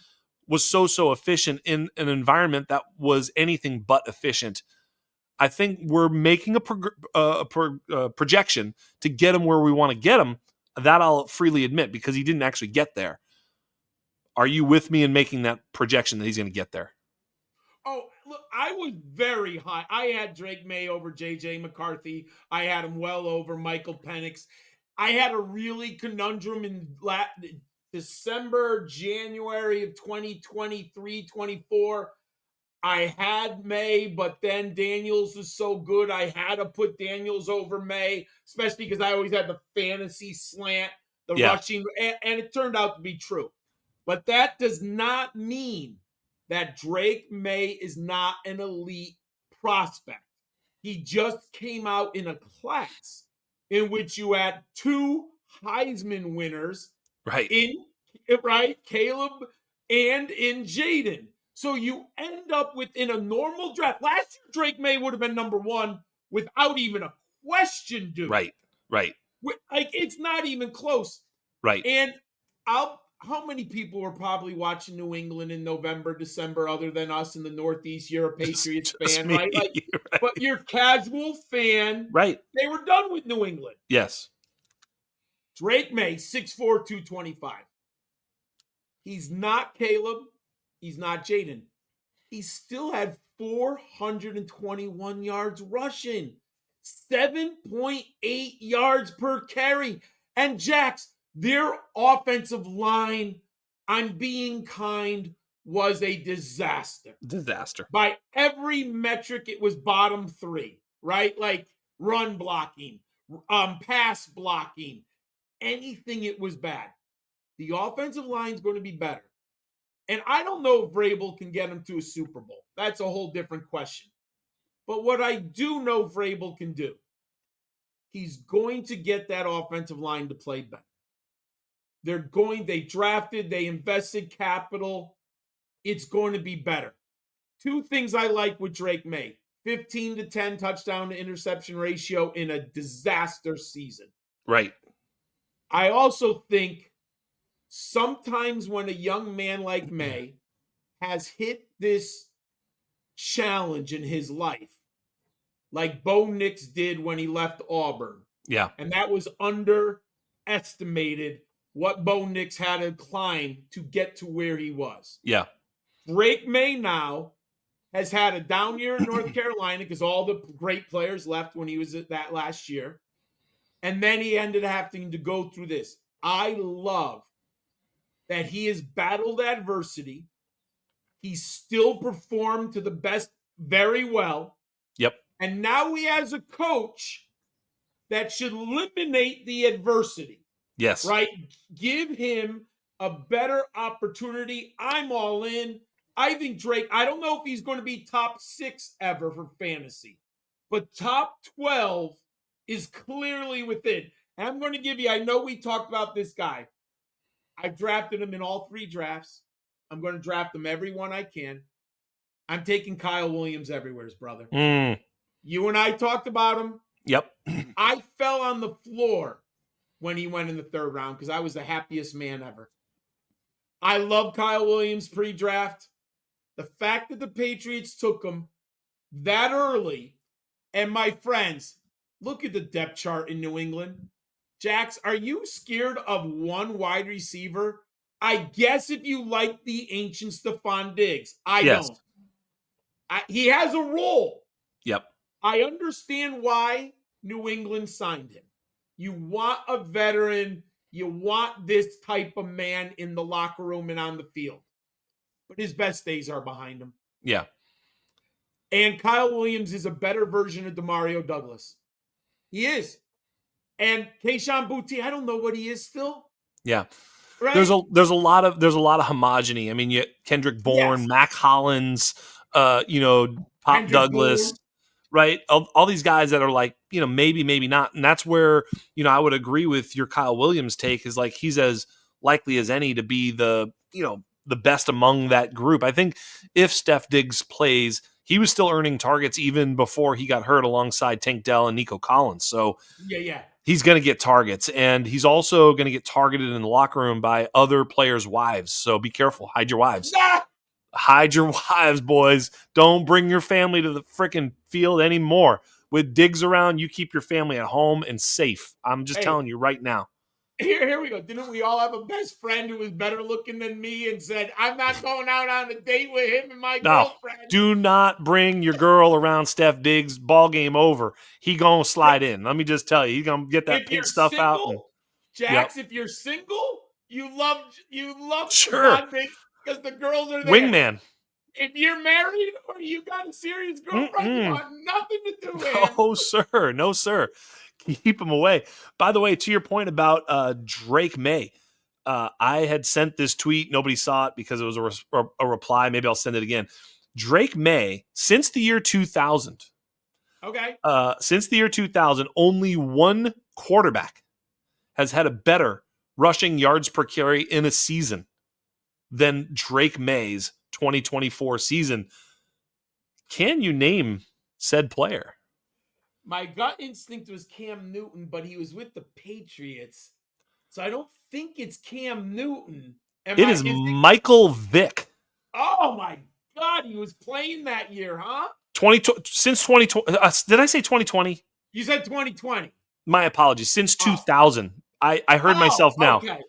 was so efficient in an environment that was anything but efficient. I think we're making a projection to get him where we want to get him. That I'll freely admit because he didn't actually get there. Are you with me in making that projection that he's going to get there? Oh, look, I was very high. I had Drake May over JJ McCarthy. I had him well over Michael Penix. I had a really conundrum in December, January of 2023, 24. I had May, but then Daniels was so good. I had to put Daniels over May, especially because I always had the fantasy slant, the Yeah, rushing, and it turned out to be true. But that does not mean that Drake May is not an elite prospect. He just came out in a class in which you had two Heisman winners right, in right Caleb and in Jaden. So you end up with in a normal draft. Last year, Drake May would have been number one without even a question, dude. right, right, Like it's not even close. right. And how many people were probably watching New England in November, December, other than us in the Northeast? You're a Patriots Just fan, me, right? Like, but right, your casual fan, right. they were done with New England. Yes, Drake May, 6'4", 225. He's not Caleb. He's not Jaden. He still had 421 yards rushing, 7.8 yards per carry. And Jax, their offensive line, I'm being kind, was a disaster. disaster. By every metric, it was bottom 3, right? Like run blocking, pass blocking, anything, it was bad. The offensive line is going to be better. And I don't know if Vrabel can get him to a Super Bowl. That's a whole different question. But what I do know Vrabel can do, he's going to get that offensive line to play better. They drafted, they invested capital. It's going to be better. Two things I like with Drake May: 15 to 10 touchdown to interception ratio in a disaster season. Right. I also think sometimes when a young man like May has hit this challenge in his life, like Bo Nix did when he left Auburn, Yeah, and that was underestimated what Bo Nix had to climb to get to where he was. yeah, Drake May now has had a down year in North Carolina because all the great players left when he was at that last year. And then he ended up having to go through this. I love that he has battled adversity. He still performed to the best very well. Yep. And now he has a coach that should eliminate the adversity. Yes. Right? Give him a better opportunity. I'm all in. I think Drake, I don't know if he's going to be top 6 ever for fantasy, but top 12 is clearly within. And I'm going to give you, I know we talked about this guy. I've drafted him in all 3 drafts. I'm going to draft him every one I can. I'm taking Kyle Williams everywhere, brother. You and I talked about him. Yep. I fell on the floor when he went in the 3rd round because I was the happiest man ever. I love Kyle Williams pre-draft. The fact that the Patriots took him that early, and my friends, look at the depth chart in New England. Jax, are you scared of one wide receiver? I guess if you like the ancient Stephon Diggs. I don't. He has a role. Yep. I understand why New England signed him. You want a veteran. You want this type of man in the locker room and on the field. But his best days are behind him. Yeah. And Kyle Williams is a better version of Demario Douglas. He is. And Kayshon Boutte, I don't know what he is still. Yeah. Right? There's a lot of homogeny. I mean, you Kendrick Bourne, Mac Hollins, Pop Kendrick Douglas, Bourne. Right? All these guys that are like, maybe not. And that's where, I would agree with your Kyle Williams take is like he's as likely as any to be the best among that group. I think if Steph Diggs plays, he was still earning targets even before he got hurt alongside Tank Dell and Nico Collins. So yeah. He's going to get targets, and he's also going to get targeted in the locker room by other players' wives. So be careful. Hide your wives. Hide your wives, boys. Don't bring your family to the freaking field anymore. With Diggs around, you keep your family at home and safe. I'm just telling you right now. Here we go. Didn't we all have a best friend who was better looking than me and said, I'm not going out on a date with him and my girlfriend? Do not bring your girl around Steph Diggs. Ball game over. He going to slide in. Let me just tell you. He's going to get that pink stuff out. Jax, if you're single, you love sure. Diggs because the girls are there. Wingman. If you're married or you got a serious girlfriend, you want nothing to do with him. No, sir. No, sir. Keep him away. By the way, to your point about Drake May, I had sent this tweet. Nobody saw it because it was a reply. Maybe I'll send it again. Drake May, since the year 2000. Okay. Since the year 2000, only one quarterback has had a better rushing yards per carry in a season than Drake May's 2024 season. Can you name said player? My gut instinct was Cam Newton, but he was with the Patriots. So I don't think it's Cam Newton. It is Michael Vick. Oh, my God. He was playing that year, huh? Since 2020. Did I say 2020? You said 2020. My apologies. Since 2000. I heard myself now. Okay.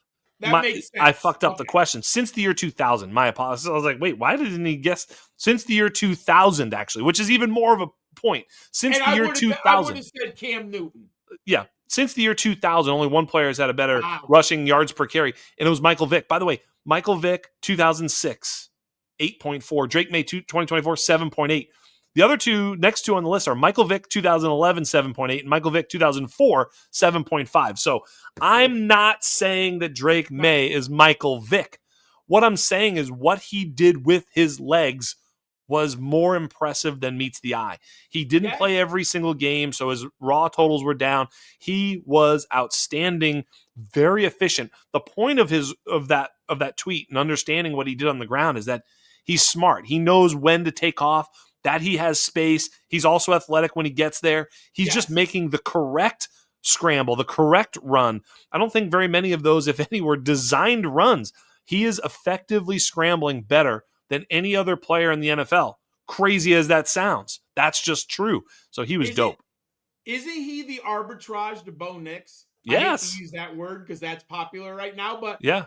That makes sense. I fucked up the question. Since the year 2000. My apologies. I was like, wait, why didn't he guess? Since the year 2000, actually, which is even more of a point. Since the year 2000. I would have said Cam Newton. Yeah. Since the year 2000, only one player has had a better rushing yards per carry, and it was Michael Vick. By the way, Michael Vick, 2006, 8.4. Drake May, 2024, 7.8. The other next two on the list are Michael Vick, 2011, 7.8, and Michael Vick, 2004, 7.5. So I'm not saying that Drake May is Michael Vick. What I'm saying is what he did with his legs was more impressive than meets the eye. He didn't play every single game, so his raw totals were down. He was outstanding, very efficient. The point of that tweet and understanding what he did on the ground is that he's smart. He knows when to take off, that he has space. He's also athletic when he gets there. He's just making the correct scramble, the correct run. I don't think very many of those, if any, were designed runs. He is effectively scrambling better than any other player in the NFL. Crazy as that sounds, that's just true. So he was dope. Isn't he the arbitrage to Bo Nix? Yes. I hate to use that word because that's popular right now, but yeah.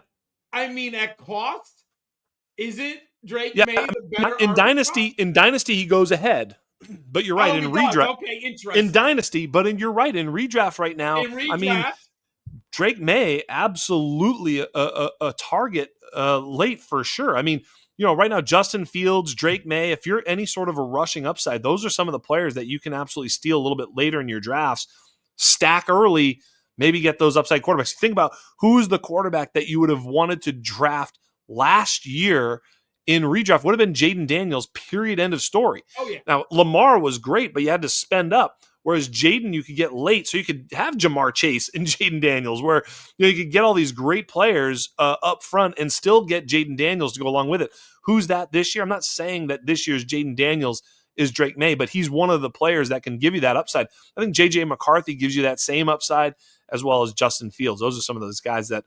I mean, at cost, isn't Drake May the better in arbitrage. dynasty he goes ahead. But you're right Oh, in he does. redraft Okay, in interesting. dynasty, but you're right in redraft right now. In I mean, redraft, Drake May absolutely a target late for sure. I mean, right now Justin Fields, Drake May, if you're any sort of a rushing upside, those are some of the players that you can absolutely steal a little bit later in your drafts. Stack early, maybe get those upside quarterbacks. Think about who's the quarterback that you would have wanted to draft last year in redraft would have been Jaden Daniels, period, end of story. oh yeah, Now, Lamar was great, but you had to spend up. Whereas Jaden, you could get late, so you could have Jamar Chase and Jaden Daniels, where you could get all these great players up front and still get Jaden Daniels to go along with it. Who's that this year? I'm not saying that this year's Jaden Daniels is Drake May, but he's one of the players that can give you that upside. I think JJ McCarthy gives you that same upside, as well as Justin Fields. Those are some of those guys that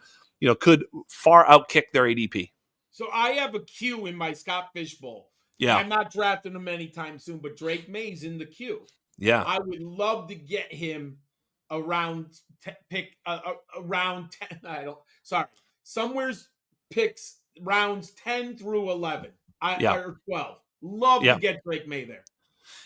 could far outkick their ADP. so I have a queue in my Scott Fishbowl. Yeah, I'm not drafting him anytime soon, but Drake May's in the queue. yeah, I would love to get him around around 10. I don't sorry. Somewhere's picks rounds 10 through 11. yeah, Or 12. Love to yeah. get Drake May there.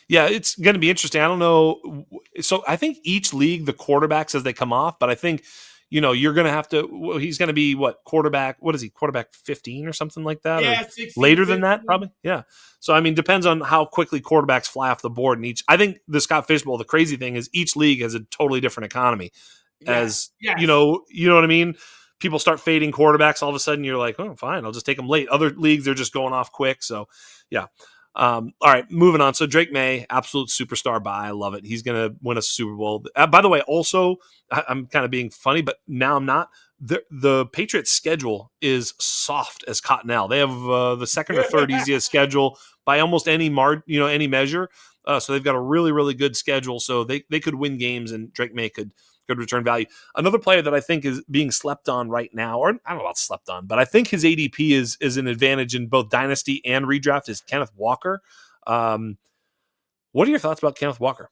Yeah, it's going to be interesting. I don't know. So I think each league, the quarterbacks as they come off, but I think, you're going to have to, he's going to be quarterback, what is he, quarterback 15 or something like that? Or Yeah, 16, later than that, 15. probably. Yeah. So, I mean, depends on how quickly quarterbacks fly off the board. And I think the Scott Fishbowl, the crazy thing is each league has a totally different economy. Yes. As, Yes. you know what I mean? People start fading quarterbacks. All of a sudden you're like, oh, fine, I'll just take them late. Other leagues, they're just going off quick. So, yeah. All right, moving on. So Drake May, absolute superstar buy. I love it. He's going to win a Super Bowl. By the way, also, I'm kind of being funny, but now I'm not. The Patriots' schedule is soft as cottonelle. They have the second or third easiest schedule by almost any any measure. So they've got a really, really good schedule. So they could win games, and Drake May could return value. Another player that I think is being slept on right now, or I don't know about slept on, but I think his ADP is an advantage in both dynasty and redraft is Kenneth Walker. What are your thoughts about Kenneth Walker?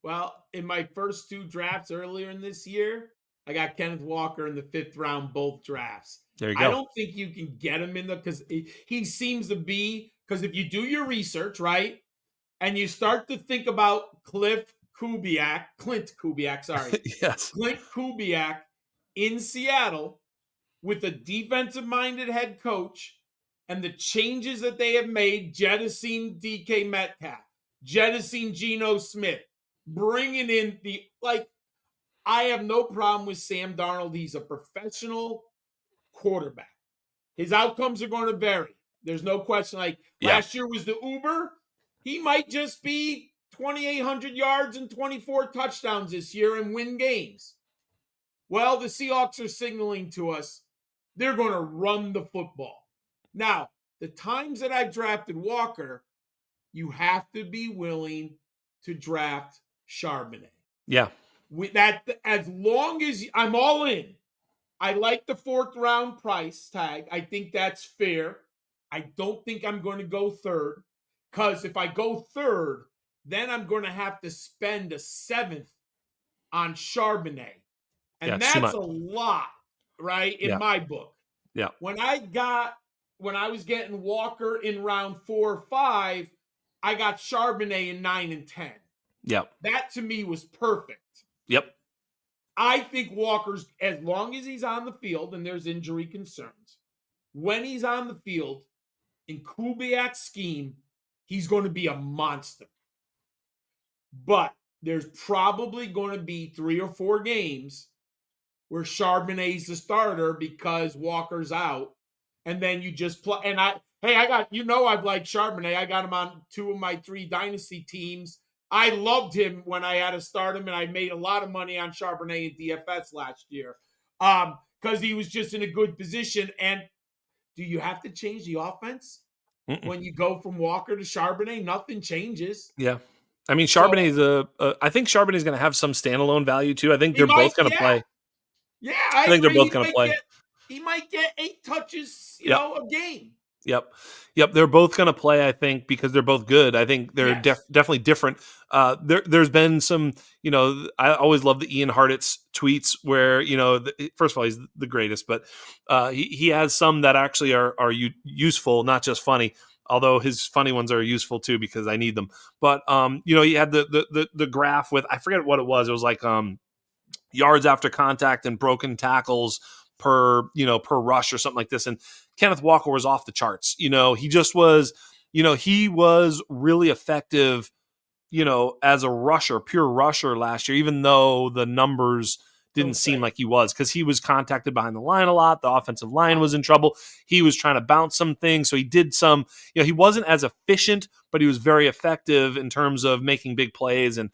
Well, in my first two drafts earlier in this year, I got Kenneth Walker in the 5th round, both drafts. There you I go. don't think you can get him in because he seems to be, because if you do your research, right, and you start to think about Clint Kubiak, sorry, Yes. Clint Kubiak in Seattle with a defensive-minded head coach and the changes that they have made, jettisoning DK Metcalf, jettisoning Geno Smith, bringing in I have no problem with Sam Darnold. He's a professional quarterback. His outcomes are going to vary. There's no question. Like last year was the Uber. He might just be 2,800 yards and 24 touchdowns this year and win games. Well, the Seahawks are signaling to us they're going to run the football. Now, the times that I've drafted Walker, you have to be willing to draft Charbonnet. Yeah. That as long as I'm all in. I like the 4th round price tag. I think that's fair. I don't think I'm going to go 3rd, because if I go 3rd, then I'm going to have to spend a 7th on Charbonnet. And that's a lot, right? In my book. Yeah. When I was getting Walker in round 4 or 5, I got Charbonnet in 9 and 10. Yeah. That to me was perfect. Yep. I think Walker's, as long as he's on the field and there's injury concerns, when he's on the field in Kubiak's scheme, he's going to be a monster. But there's probably going to be 3 or 4 games where Charbonnet's the starter because Walker's out. And then you just play. And I've liked Charbonnet. I got him on 2 of my 3 dynasty teams. I loved him when I had to start him, and I made a lot of money on Charbonnet in DFS last year because he was just in a good position. And do you have to change the offense when you go from Walker to Charbonnet? Nothing changes. Yeah. I mean, Charbonnet I think Charbonnet is going to have some standalone value too. I think they're both going to play. Yeah, I think agree. they're both going to play. He might get 8 touches, a game. Yep. They're both going to play, I think, because they're both good. I think they're definitely different. There's been some, I always love the Ian Hartitz tweets where, first of all, he's the greatest, but he has some that actually are useful, not just funny. although his funny ones are useful too because I need them. But he had the graph with, I forget what it was. It was like yards after contact and broken tackles per rush or something like this. And Kenneth Walker was off the charts. He just was, he was really effective, as a rusher, pure rusher last year, even though the numbers didn't Don't seem say. like he was, because he was contacted behind the line a lot. The offensive line was in trouble. He was trying to bounce some things. So he did some, he wasn't as efficient, but he was very effective in terms of making big plays and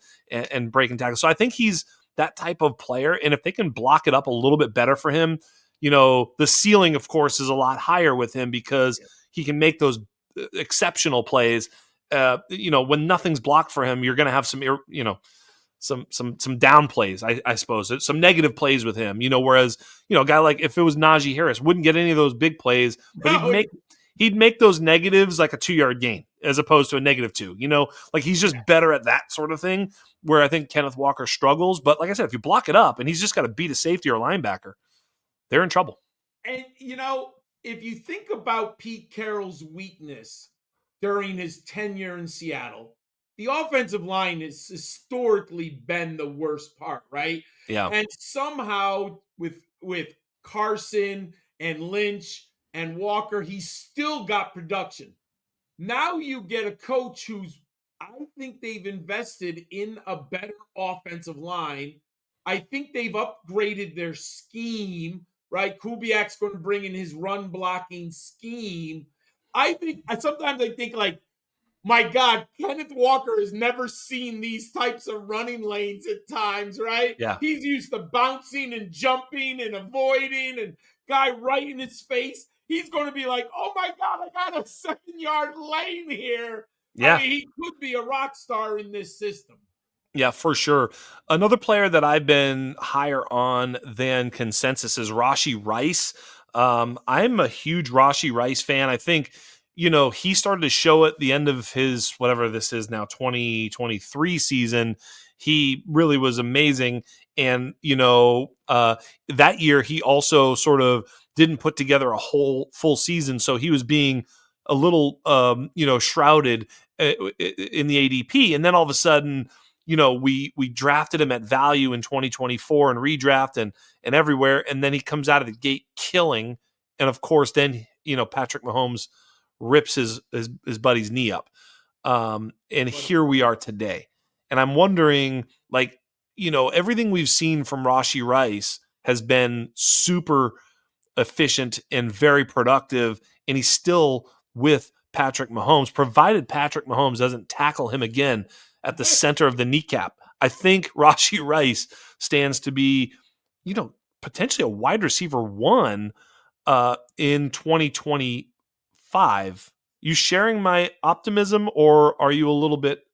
breaking tackles. So I think he's that type of player. And if they can block it up a little bit better for him, the ceiling, of course, is a lot higher with him because he can make those exceptional plays. When nothing's blocked for him, you're going to have some down plays, I suppose, some negative plays with him. Whereas a guy like, if it was Najee Harris, wouldn't get any of those big plays, but he'd No, make those negatives like a 2-yard gain as opposed to a -2. Like he's just better at that sort of thing. Where I think Kenneth Walker struggles, but like I said, if you block it up and he's just got to beat a safety or a linebacker, they're in trouble. and if you think about Pete Carroll's weakness during his tenure in Seattle, the offensive line has historically been the worst part, right? Yeah, And somehow with Carson and Lynch and Walker, he's still got production. Now you get a coach who's, I think they've invested in a better offensive line. I think they've upgraded their scheme, right? Kubiak's going to bring in his run blocking scheme. Sometimes I think like, my God, Kenneth Walker has never seen these types of running lanes at times, right? yeah, He's used to bouncing and jumping and avoiding and guy right in his face. He's going to be like, oh my God, I got a 7-yard lane here. I yeah. mean, he could be a rock star in this system. Yeah, for sure. Another player that I've been higher on than consensus is Rashee Rice. I'm a huge Rashee Rice fan. I think, he started to show at the end of his, whatever this is now, 2023 season. He really was amazing. And, that year he also sort of didn't put together a whole full season. So he was being a little, shrouded in the ADP. And then all of a sudden, we drafted him at value in 2024 and redraft and everywhere, and then he comes out of the gate killing, and of course, then Patrick Mahomes rips his buddy's knee up, and But here we are today, and I'm wondering, like, everything we've seen from Rashee Rice has been super efficient and very productive, and he's still with Patrick Mahomes, provided Patrick Mahomes doesn't tackle him again at the center of the kneecap. I think Rashee Rice stands to be, potentially a wide receiver one in 2025. You sharing my optimism, or are you a little bit,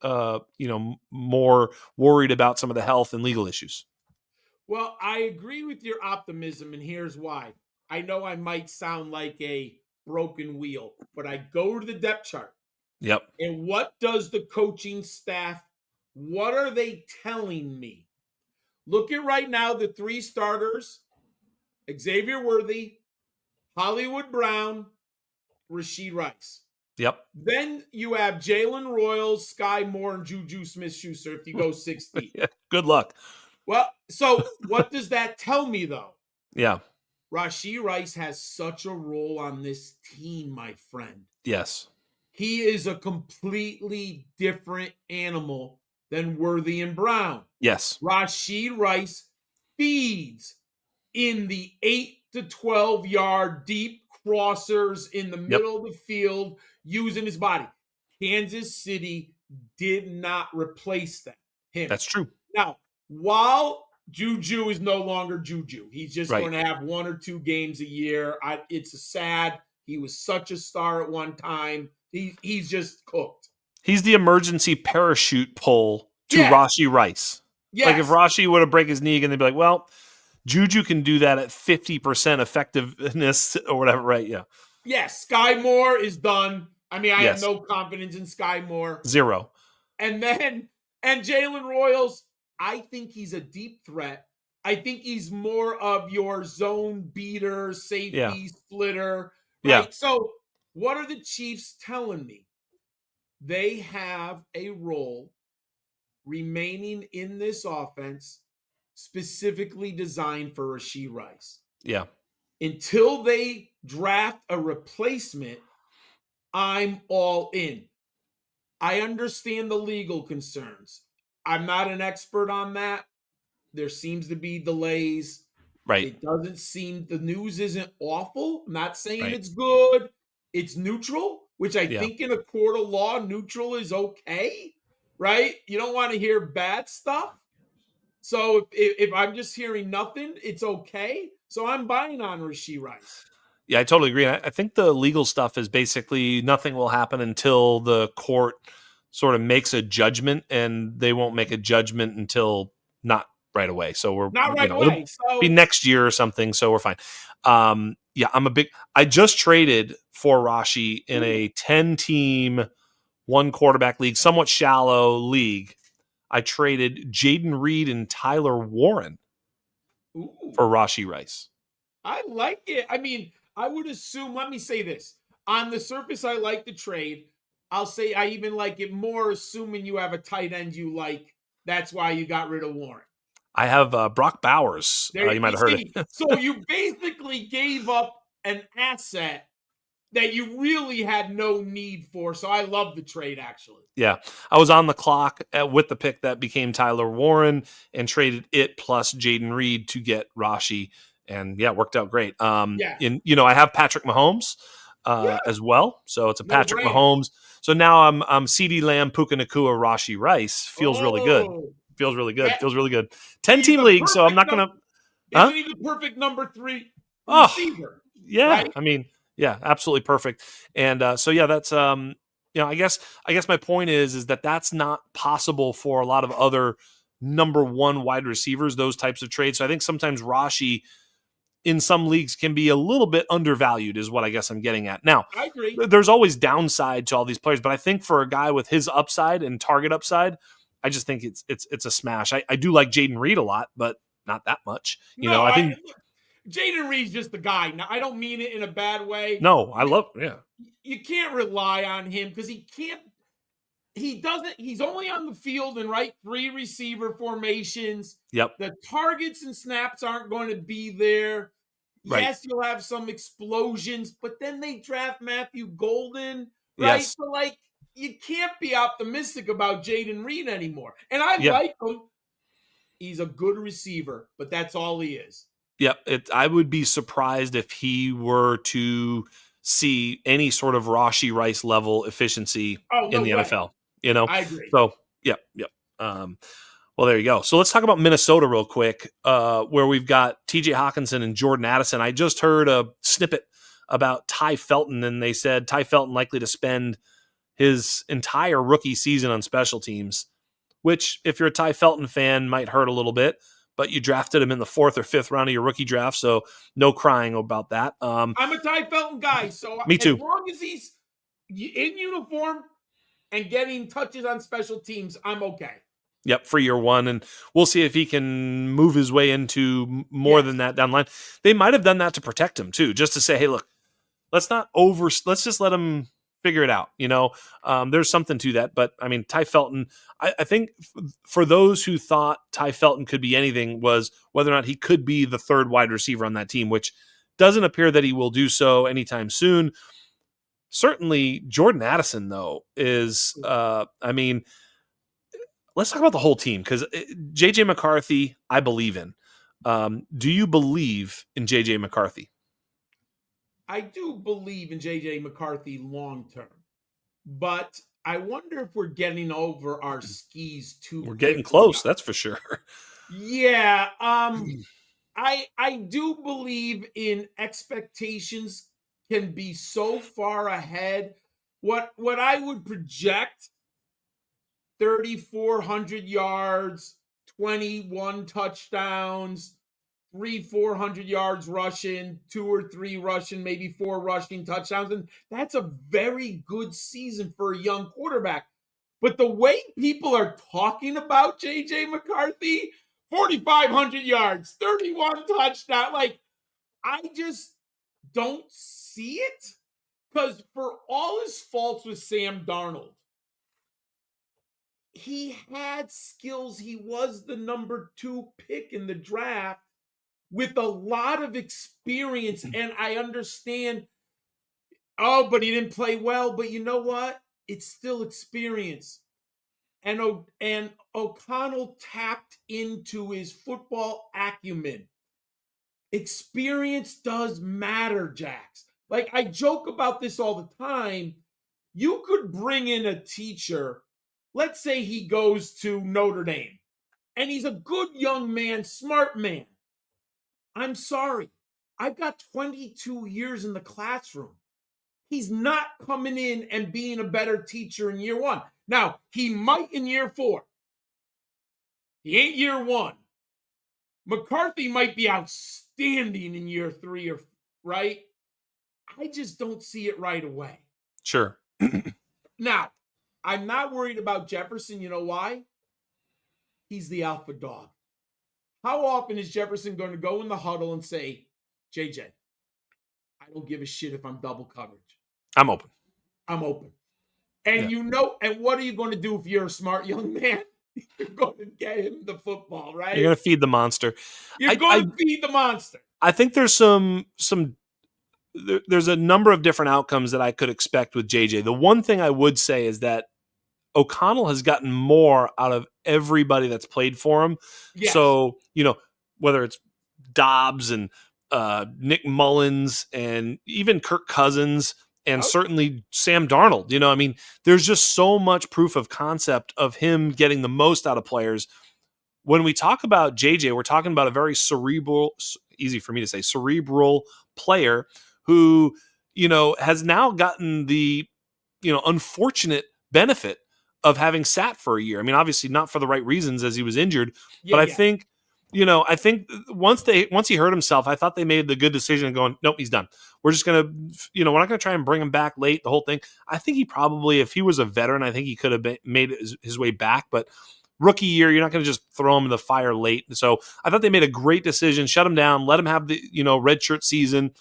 more worried about some of the health and legal issues? well, I agree with your optimism, and here's why. I know I might sound like a broken wheel, but I go to the depth chart. Yep. And what does the coaching staff, what are they telling me? Look at right now the three starters: Xavier Worthy, Hollywood Brown, Rashee Rice. Yep. Then you have Jalen Royals, Sky Moore, and Juju Smith Schuster if you go 6 deep. Yeah. Good luck. Well, so what does that tell me though? Yeah. Rashee Rice has such a role on this team, my friend. Yes. He is a completely different animal than Worthy and Brown. Yes. Rashee Rice feeds in the 8 to 12 yard deep crossers in the Yep. middle of the field using his body. Kansas City did not replace him. That's true. Now, while Juju is no longer Juju, he's just Right. going to have 1 or 2 games a year. It's sad. He was such a star at one time. He's just cooked. He's the emergency parachute pull to Yeah. Rashee Rice. Yes. Like if Rashee would have break his knee again, they'd be like, well, Juju can do that at 50% effectiveness or whatever, right? Yeah. Yes. Sky Moore is done. I mean, I have Yes. no confidence in Sky Moore. 0. And Jalen Royals, I think he's a deep threat. I think he's more of your zone beater, safety Yeah. splitter, Yeah. right? So What are the Chiefs telling me? They have a role remaining in this offense specifically designed for Rashee Rice. Yeah. Until they draft a replacement, I'm all in. I understand the legal concerns. I'm not an expert on that. There seems to be delays. Right. It doesn't seem the news isn't awful. I'm not saying Right. it's good. It's neutral, which I Yeah. think in a court of law, neutral is okay, right? You don't want to hear bad stuff. So if I'm just hearing nothing, it's okay. So I'm buying on Rashee Rice. Yeah, I totally agree. I think the legal stuff is basically nothing will happen until the court sort of makes a judgment, and they won't make a judgment until not right away. So Not right it'll away. be So next year or something. So we're fine. Yeah, I just traded for Rashi in a 10-team, one quarterback league, somewhat shallow league. I traded Jaden Reed and Tyler Warren ooh, for Rashi Rice. I like it. I mean, I would assume, let me say this. On the surface, I like the trade. I'll say I even like it more, assuming you have a tight end you like. That's why you got rid of Warren. I have Brock Bowers. There You might you have heard see. it. So you basically gave up an asset that you really had no need for. So I love the trade, actually. Yeah, I was on the clock with the pick that became Tyler Warren and traded it plus Jaden Reed to get Rashi, and yeah, it worked out great. Yeah. I have Patrick Mahomes Yeah. as well, so it's a No Patrick brainer. Mahomes. So now I'm CeeDee Lamb, Puka Nakua, Rashi Rice. Feels really good. Oh, Feels really good. that Feels really good. he's 10-team the league, so I'm perfect not number. gonna. Isn't Huh? he the perfect number 3 Oh, receiver? yeah. Right? I mean, yeah, absolutely perfect. And so yeah, that's I guess my point is that that's not possible for a lot of other number one wide receivers, those types of trades. So I think sometimes Rashi in some leagues can be a little bit undervalued, is what I guess I'm getting at. Now, I agree. there's always downside to all these players, but I think for a guy with his upside and target upside, I just think it's a smash. I do like Jaden Reed a lot, but not that much. No, I think look, Jaden Reed's just the guy. Now, I don't mean it in a bad way. no, I love yeah. You can't rely on him because he can't. He doesn't. He's only on the field in right 3 receiver formations. Yep. The targets and snaps aren't going to be there. Right. Yes, you'll have some explosions, but then they draft Matthew Golden, right? Yes. So, like, you can't be optimistic about Jaden Reed anymore. And I Yeah. like him. He's a good receiver, but that's all he is. Yeah, I would be surprised if he were to see any sort of Rashi Rice level efficiency Oh, in no the way. NFL. You know, I agree. so yep. Well, there you go. So let's talk about Minnesota real quick, where we've got T.J. Hawkinson and Jordan Addison. I just heard a snippet about Ty Felton, and they said Ty Felton likely to spend his entire rookie season on special teams, which, if you're a Ty Felton fan, might hurt a little bit. But you drafted him in the 4th or 5th round of your rookie draft, so no crying about that. I'm a Ty Felton guy, so Me as too. long as he's in uniform and getting touches on special teams, I'm okay. Yep, for year one, and we'll see if he can move his way into more Yes. than that down the line. They might have done that to protect him too, just to say, hey, look, let's just let him figure it out. There's something to that. But I mean, Ty Felton, I think for those who thought Ty Felton could be anything was whether or not he could be the 3rd wide receiver on that team, which doesn't appear that he will do so anytime soon. Certainly, Jordan Addison, though, is, let's talk about the whole team because JJ McCarthy, I believe in. Do you believe in JJ McCarthy? I do believe in JJ McCarthy long term, but I wonder if we're getting over our skis too We're getting quickly. close, that's for sure. Yeah, I do believe in expectations can be so far ahead. What I would project 3,400 yards, 21 touchdowns, 400 yards rushing, 2 or 3 rushing, maybe 4 rushing touchdowns. And that's a very good season for a young quarterback. But the way people are talking about JJ McCarthy, 4,500 yards, 31 touchdown, like, I just don't see it. Because for all his faults with Sam Darnold, he had skills. He was the number 2 pick in the draft with a lot of experience. And I understand, oh, but he didn't play well. But you know what? It's still experience. And O'Connell tapped into his football acumen. Experience does matter, Jax. Like, I joke about this all the time. You could bring in a teacher. Let's say he goes to Notre Dame and he's a good young man, smart man. I'm sorry. I've got 22 years in the classroom. He's not coming in and being a better teacher in year 1. Now, he might in year 4. He ain't year 1. McCarthy might be outstanding in year 3 or right. I just don't see it right away. Sure. Now, I'm not worried about Jefferson. You know why? He's the alpha dog. How often is Jefferson going to go in the huddle and say, JJ, I don't give a shit if I'm double coverage. I'm open. I'm open. And and what are you going to do if you're a smart young man? You're going to get him the football, right? You're going to feed the monster. You're going to feed the monster. I think there's there's a number of different outcomes that I could expect with JJ. The one thing I would say is that O'Connell has gotten more out of everybody that's played for him. Yes. So, whether it's Dobbs and Nick Mullins and even Kirk Cousins and certainly Sam Darnold, there's just so much proof of concept of him getting the most out of players. When we talk about JJ, we're talking about a very cerebral, easy for me to say, cerebral player who, has now gotten the, unfortunate benefit of having sat for a year. Obviously not for the right reasons as he was injured, but I think once he hurt himself, I thought they made the good decision of going, nope, he's done. We're just going to, we're not going to try and bring him back late, the whole thing. I think he probably, if he was a veteran, I think he could have made his way back, but rookie year, you're not going to just throw him in the fire late. So I thought they made a great decision, shut him down, let him have the, red shirt season.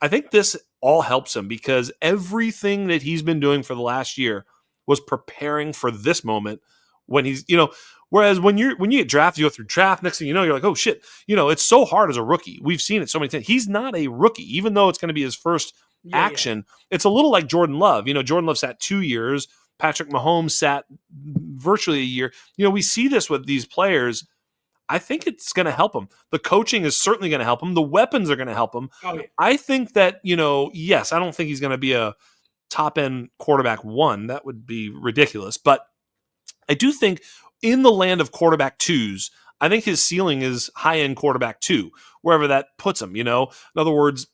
I think this all helps him because everything that he's been doing for the last year was preparing for this moment when he's, whereas when you get drafted, you go through draft, next thing you know, you're like, oh shit, it's so hard as a rookie. We've seen it so many times. He's not a rookie, even though it's going to be his first action. Yeah. It's a little like Jordan Love. Jordan Love sat 2 years. Patrick Mahomes sat virtually a year. We see this with these players. I think it's going to help him. The coaching is certainly going to help him. The weapons are going to help him. Oh, yeah. I think that, yes, I don't think he's going to be a top-end quarterback 1. That would be ridiculous. But I do think in the land of quarterback 2s, I think his ceiling is high-end quarterback 2, wherever that puts him, In other words,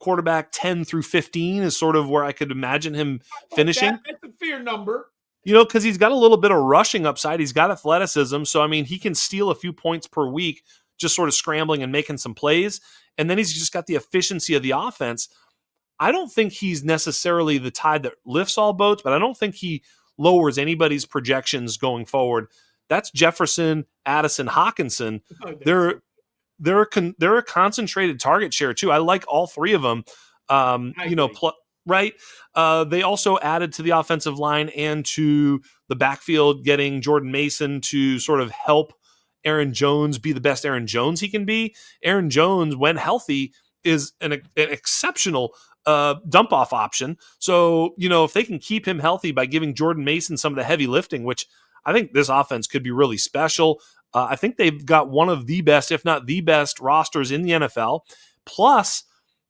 quarterback 10 through 15 is sort of where I could imagine him finishing. That's a fair number. Because he's got a little bit of rushing upside. He's got athleticism. So, he can steal a few points per week, just sort of scrambling and making some plays. And then he's just got the efficiency of the offense. I don't think he's necessarily the tide that lifts all boats, but I don't think he lowers anybody's projections going forward. That's Jefferson, Addison, Hawkinson. They're a concentrated target share too. I like all 3 of them. Right. They also added to the offensive line and to the backfield, getting Jordan Mason to sort of help Aaron Jones be the best Aaron Jones he can be. Aaron Jones, when healthy, is an exceptional dump-off option. So, if they can keep him healthy by giving Jordan Mason some of the heavy lifting, which I think this offense could be really special. I think they've got one of the best, if not the best, rosters in the NFL. Plus,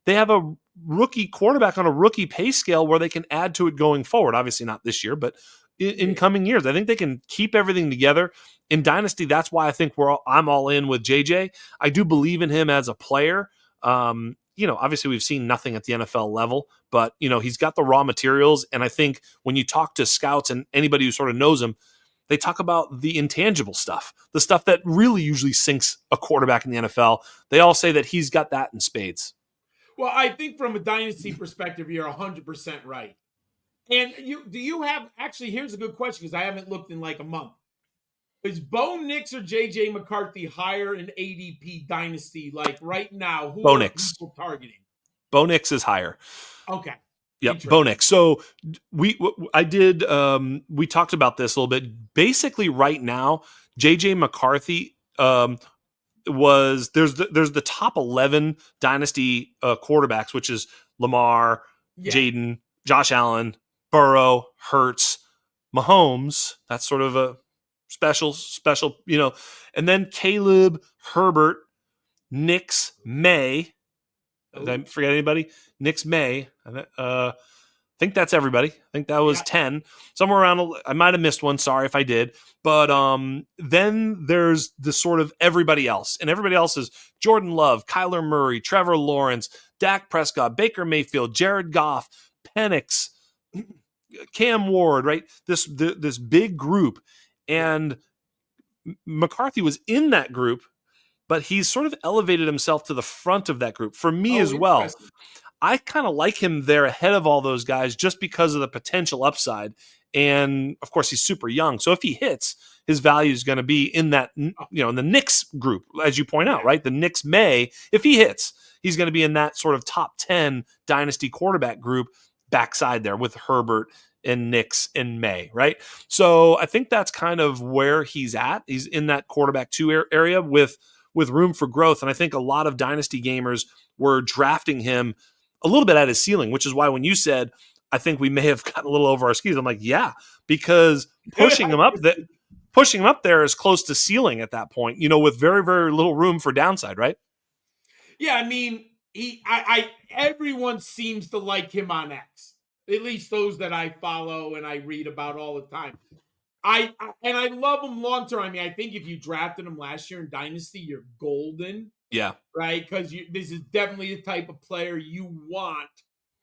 they have a rookie quarterback on a rookie pay scale where they can add to it going forward. Obviously not this year, but in coming years. I think they can keep everything together. In Dynasty, that's why I think I'm all in with JJ. I do believe in him as a player. Obviously we've seen nothing at the NFL level, but he's got the raw materials. And I think when you talk to scouts and anybody who sort of knows him, they talk about the intangible stuff, the stuff that really usually sinks a quarterback in the NFL. They all say that he's got that in spades. Well, I think from a dynasty perspective, you're 100% right. And do you have, actually, here's a good question because I haven't looked in like a month. Is Bo Nix or JJ McCarthy higher in ADP dynasty like right now? Who Bo are Nix. people targeting? Bo Nix is higher. Okay. Yep, Bo Interesting. Nix. So I did. We talked about this a little bit. Basically, right now, JJ McCarthy there's the top 11 dynasty quarterbacks, which is Lamar, Yeah. Jaden, Josh Allen, Burrow, Hurts, Mahomes. That's sort of a special, and then Caleb, Herbert, Nix, May. Did I Oh, forget anybody? Nix, May. Think that's everybody. I think that was yeah. 10. Somewhere around, I might have missed one. Sorry if I did. But Yeah. then there's the sort of everybody else. And everybody else is Jordan Love, Kyler Murray, Trevor Lawrence, Dak Prescott, Baker Mayfield, Jared Goff, Penix, Cam Ward, right? This big group. Yeah. And McCarthy was in that group, but he's sort of elevated himself to the front of that group. For me Oh, as well, interesting. I kind of like him there ahead of all those guys just because of the potential upside. And of course, he's super young. So if he hits, his value is going to be in that, in the Knicks group, as you point out, Yeah. right? The Knicks May, if he hits, he's going to be in that sort of top 10 dynasty quarterback group backside there with Herbert and Knicks and May, right? So I think that's kind of where he's at. He's in that quarterback two area with room for growth. And I think a lot of dynasty gamers were drafting him a little bit at his ceiling, which is why when you said, I think we may have gotten a little over our skis, I'm like, yeah, because pushing him up there is close to ceiling at that point, with very, very little room for downside, right? Yeah, I mean, everyone seems to like him on X. At least those that I follow and I read about all the time. And I love him long term. I mean, I think if you drafted him last year in Dynasty, you're golden, Yeah. right? Because this is definitely the type of player you want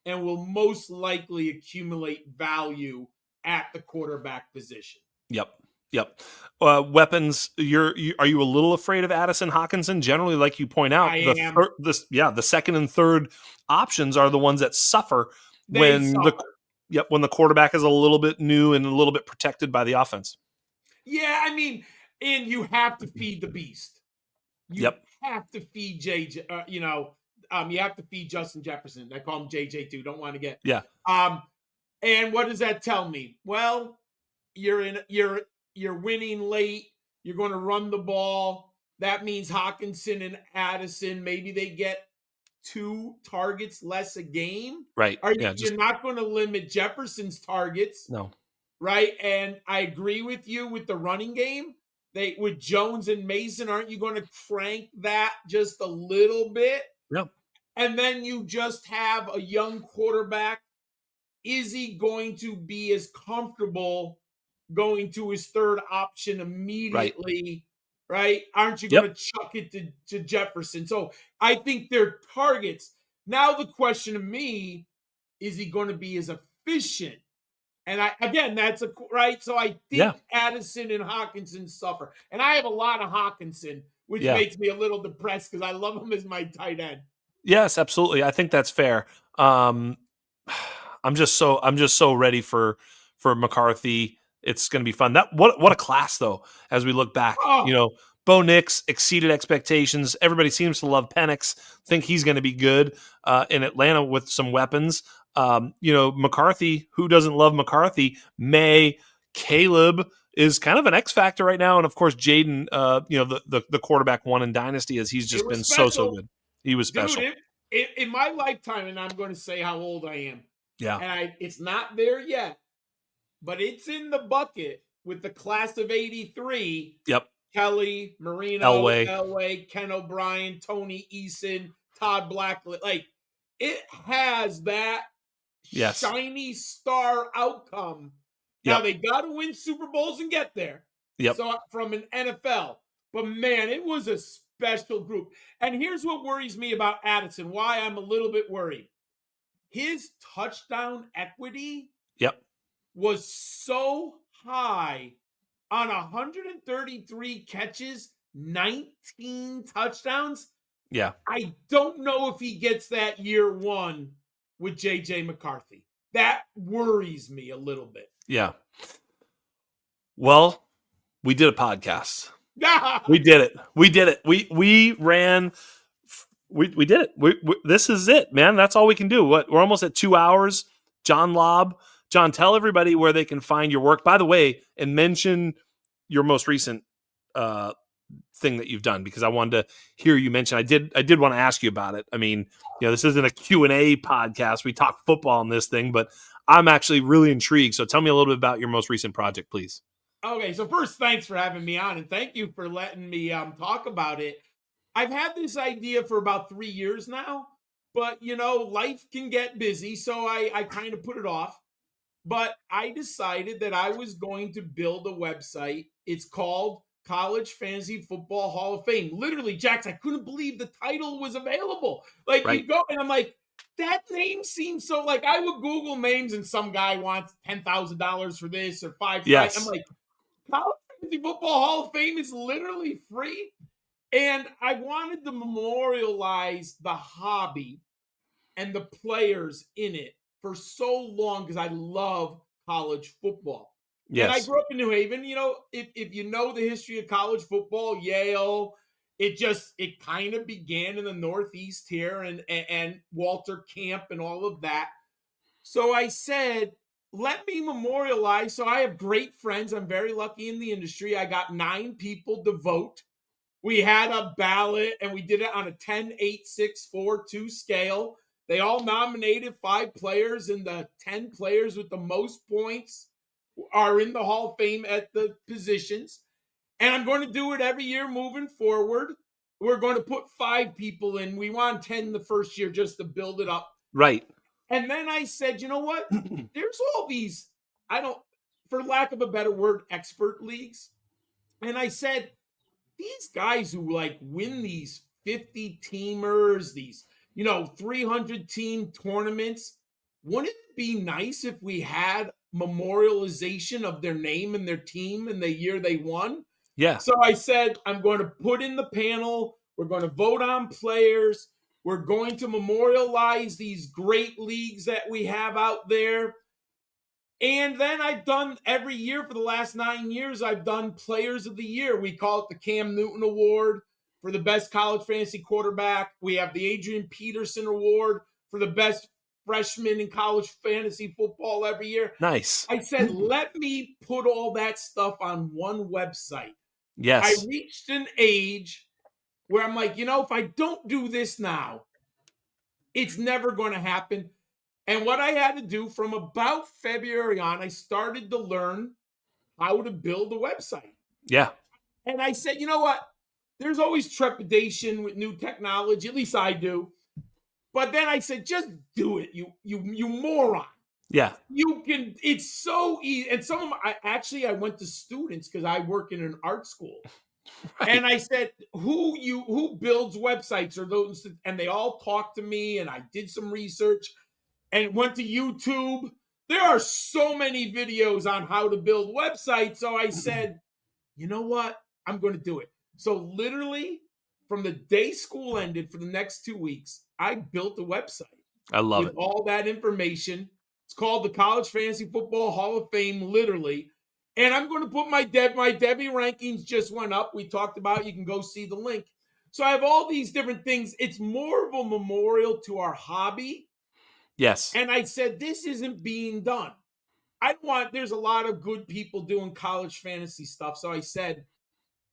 and will most likely accumulate value at the quarterback position. Yep. Yep. Weapons. Are you a little afraid of Addison Hawkinson? Generally, like you point out, I am. the second and third options are the ones that suffer They when suffer. when the quarterback is a little bit new and a little bit protected by the offense. Yeah, I mean, and you have to feed the beast. You Yep. have to feed JJ. You have to feed Justin Jefferson. I call him JJ too. Don't want to get. Yeah. And what does that tell me? Well, you're winning late. You're going to run the ball. That means Hawkinson and Addison, maybe they get 2 targets less a game. Right. Are you, Yeah. you're not going to limit Jefferson's targets, No. right? And I agree with you with the running game. They with Jones and Mason, aren't you going to crank that just a little bit? Yep. And then you just have a young quarterback. Is he going to be as comfortable going to his third option immediately? Right? Aren't you going Yep. to chuck it to Jefferson? So I think they're targets. Now the question to me is he going to be as efficient? And that's a right. So I Yeah. think Addison and Hawkinson suffer. And I have a lot of Hawkinson, which Yeah. makes me a little depressed because I love him as my tight end. Yes, absolutely. I think that's fair. Um, I'm just so ready for McCarthy. It's going to be fun. What a class though. As we look back, Oh, Bo Nix exceeded expectations. Everybody seems to love Penix. Think he's going to be good in Atlanta with some weapons. McCarthy. Who doesn't love McCarthy? May, Caleb is kind of an X factor right now, and of course Jaden. The quarterback one in Dynasty, as he's it just was been so special. good. He was Dude, special. in my lifetime, and I'm going to say how old I am, Yeah. and it's not there yet, but it's in the bucket with the class of '83. Yep. Kelly, Marino, Elway. Elway, Ken O'Brien, Tony Eason, Todd Blackledge. Like it has that Yes. shiny star outcome. Now Yep. they got to win Super Bowls and get there. Yep. So from an NFL, but man, it was a special group. And here's what worries me about Addison. Why I'm a little bit worried. His touchdown equity Yep. was so high on 133 catches, 19 touchdowns. Yeah. I don't know if he gets that year one with JJ McCarthy. That worries me a little bit. Yeah. Well, we did a podcast. We did it. We ran. We did it. This is it, man. That's all we can do. We're almost at 2 hours. John Laub. John, tell everybody where they can find your work. By the way, and mention your most recent uh, thing that you've done, because I wanted to hear you mention. I did want to ask you about it. I mean, this isn't a Q&A podcast. We talk football on this thing, but I'm actually really intrigued. So tell me a little bit about your most recent project, please. Okay, so first, thanks for having me on, and thank you for letting me talk about it. I've had this idea for about 3 years now, but life can get busy, so I kind of put it off. But I decided that I was going to build a website. It's called College Fantasy Football Hall of Fame. Literally, Jax, I couldn't believe the title was available. Like, Right. you go, and I'm like, that name seems so, like, I would Google names and some guy wants $10,000 for this or five. I'm Yes. like, College Fantasy Football Hall of Fame is literally free. And I wanted to memorialize the hobby and the players in it for so long because I love college football. And I Yes. grew up in New Haven. If you know the history of college football, Yale, it kind of began in the Northeast here, and Walter Camp and all of that. So I said, let me memorialize. So I have great friends. I'm very lucky in the industry. I got 9 people to vote. We had a ballot and we did it on a 10, 8, 6, 4, 2 scale. They all nominated 5 players, and the 10 players with the most points are in the Hall of Fame at the positions. And I'm going to do it every year moving forward. We're going to put 5 people in. We want 10 the first year just to build it up. Right. And then I said, you know what? There's all these, I don't, for lack of a better word, expert leagues. And I said, these guys who like win these 50 teamers, these 300 team tournaments, wouldn't it be nice if we had memorialization of their name and their team and the year they won? Yeah. So I said, I'm going to put in the panel, we're going to vote on players, we're going to memorialize these great leagues that we have out there. And then I've done every year for the last 9 years, I've done Players of the Year. We call it the Cam Newton Award for the best college fantasy quarterback. We have the Adrian Peterson Award for the best freshman in college fantasy football every year. Nice. I said, let me put all that stuff on one website. I Yes. reached an age where I'm like, if I don't do this now, it's never going to happen. And what I had to do from about February on, I started to learn how to build a website. Yeah. And I said, you know what? There's always trepidation with new technology, at least I do. But then I said, just do it, you moron. Yeah. You can, it's so easy. And some of my, I went to students because I work in an art school. Right. And I said, who builds websites or those? And they all talked to me, and I did some research and went to YouTube. There are so many videos on how to build websites. So I said, you know what? I'm going to do it. So literally from the day school ended for the next 2 weeks, I built a website I love with it. all that information. It's called the College Fantasy Football Hall of Fame, literally. And I'm going to put my Debbie rankings just went up. We talked about, you can go see the link. So I have all these different things. It's more of a memorial to our hobby. Yes. And I said, this isn't being done. There's a lot of good people doing college fantasy stuff. So I said,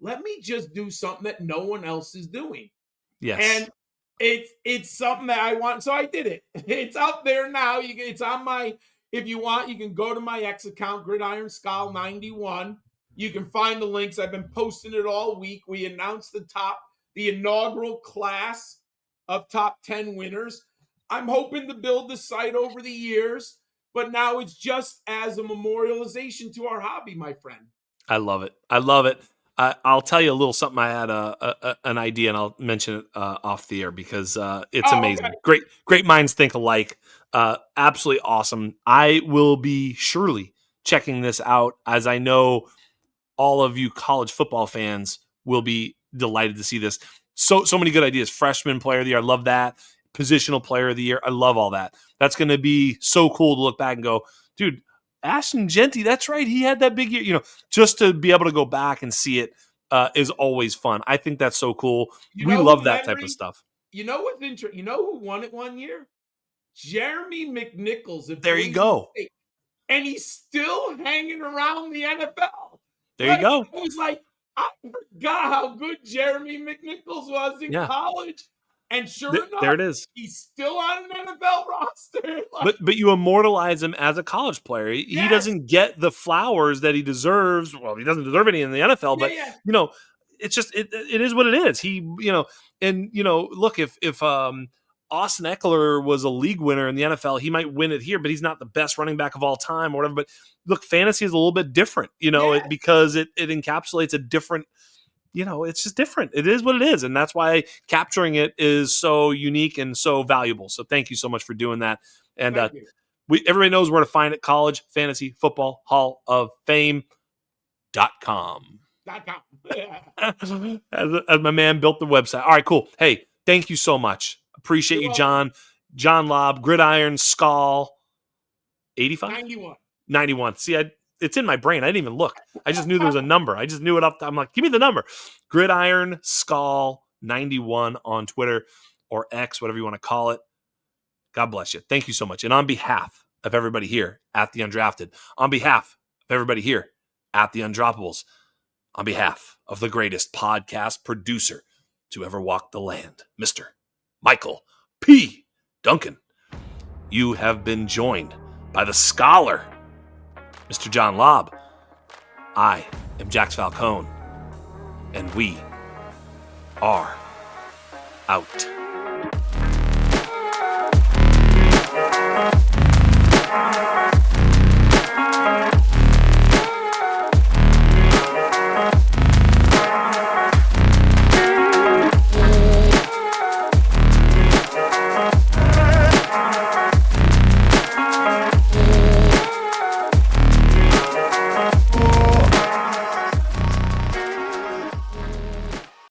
let me just do something that no one else is doing. Yes. And it's something that I want. So I did it. It's out there now. It's on my, if you want, you can go to my X account, Gridiron Skull 91. You can find the links. I've been posting it all week. We announced the inaugural class of top 10 winners. I'm hoping to build the site over the years, but now it's just as a memorialization to our hobby, my friend. I love it. I love it. I'll tell you a little something. I had an idea, and I'll mention it off the air because it's Oh, okay. amazing. Great minds think alike. Absolutely awesome. I will be surely checking this out, as I know all of you college football fans will be delighted to see this. So many good ideas. Freshman player of the year, I love that. Positional player of the year, I love all that. That's going to be so cool to look back and go, dude, Ashton Genty, that's right. He had that big year. Just to be able to go back and see it is always fun. I think that's so cool. You We know who love that type of memory? stuff. You know what's interesting? You know who won it one year? Jeremy McNichols at There you Boise go. State, and he's still hanging around the NFL. There you go. I was like, I forgot how good Jeremy McNichols was in Yeah. college. And sure There enough, it is. he's still on an NFL roster. But you immortalize him as a college player. He Yes. doesn't get the flowers that he deserves. Well, he doesn't deserve any in the NFL, but Yeah. it's just it is what it is. He, and look, if Austin Eckler was a league winner in the NFL, he might win it here, but he's not the best running back of all time or whatever. But look, fantasy is a little bit different, Yes. because it encapsulates a different, it's just different. It is what it is. And that's why capturing it is so unique and so valuable. So thank you so much for doing that. And Thank you. everybody knows where to find it. College Fantasy Football Hall of Fame.com. as my man built the website. All right, cool. Hey, thank you so much. Appreciate you, John. John Laub, Gridiron Skull. 85? 91. 91. See, it's in my brain. I didn't even look. I just knew there was a number. I just knew it up. I'm like, give me the number. Gridiron Skull 91 on Twitter or X, whatever you want to call it. God bless you. Thank you so much. And on behalf of everybody here at The Undrafted, on behalf of everybody here at The Undroppables, on behalf of the greatest podcast producer to ever walk the land, Mr. Michael P. Duncan, you have been joined by the scholar, Mr. John Laub. I am Jax Falcone, and we are out.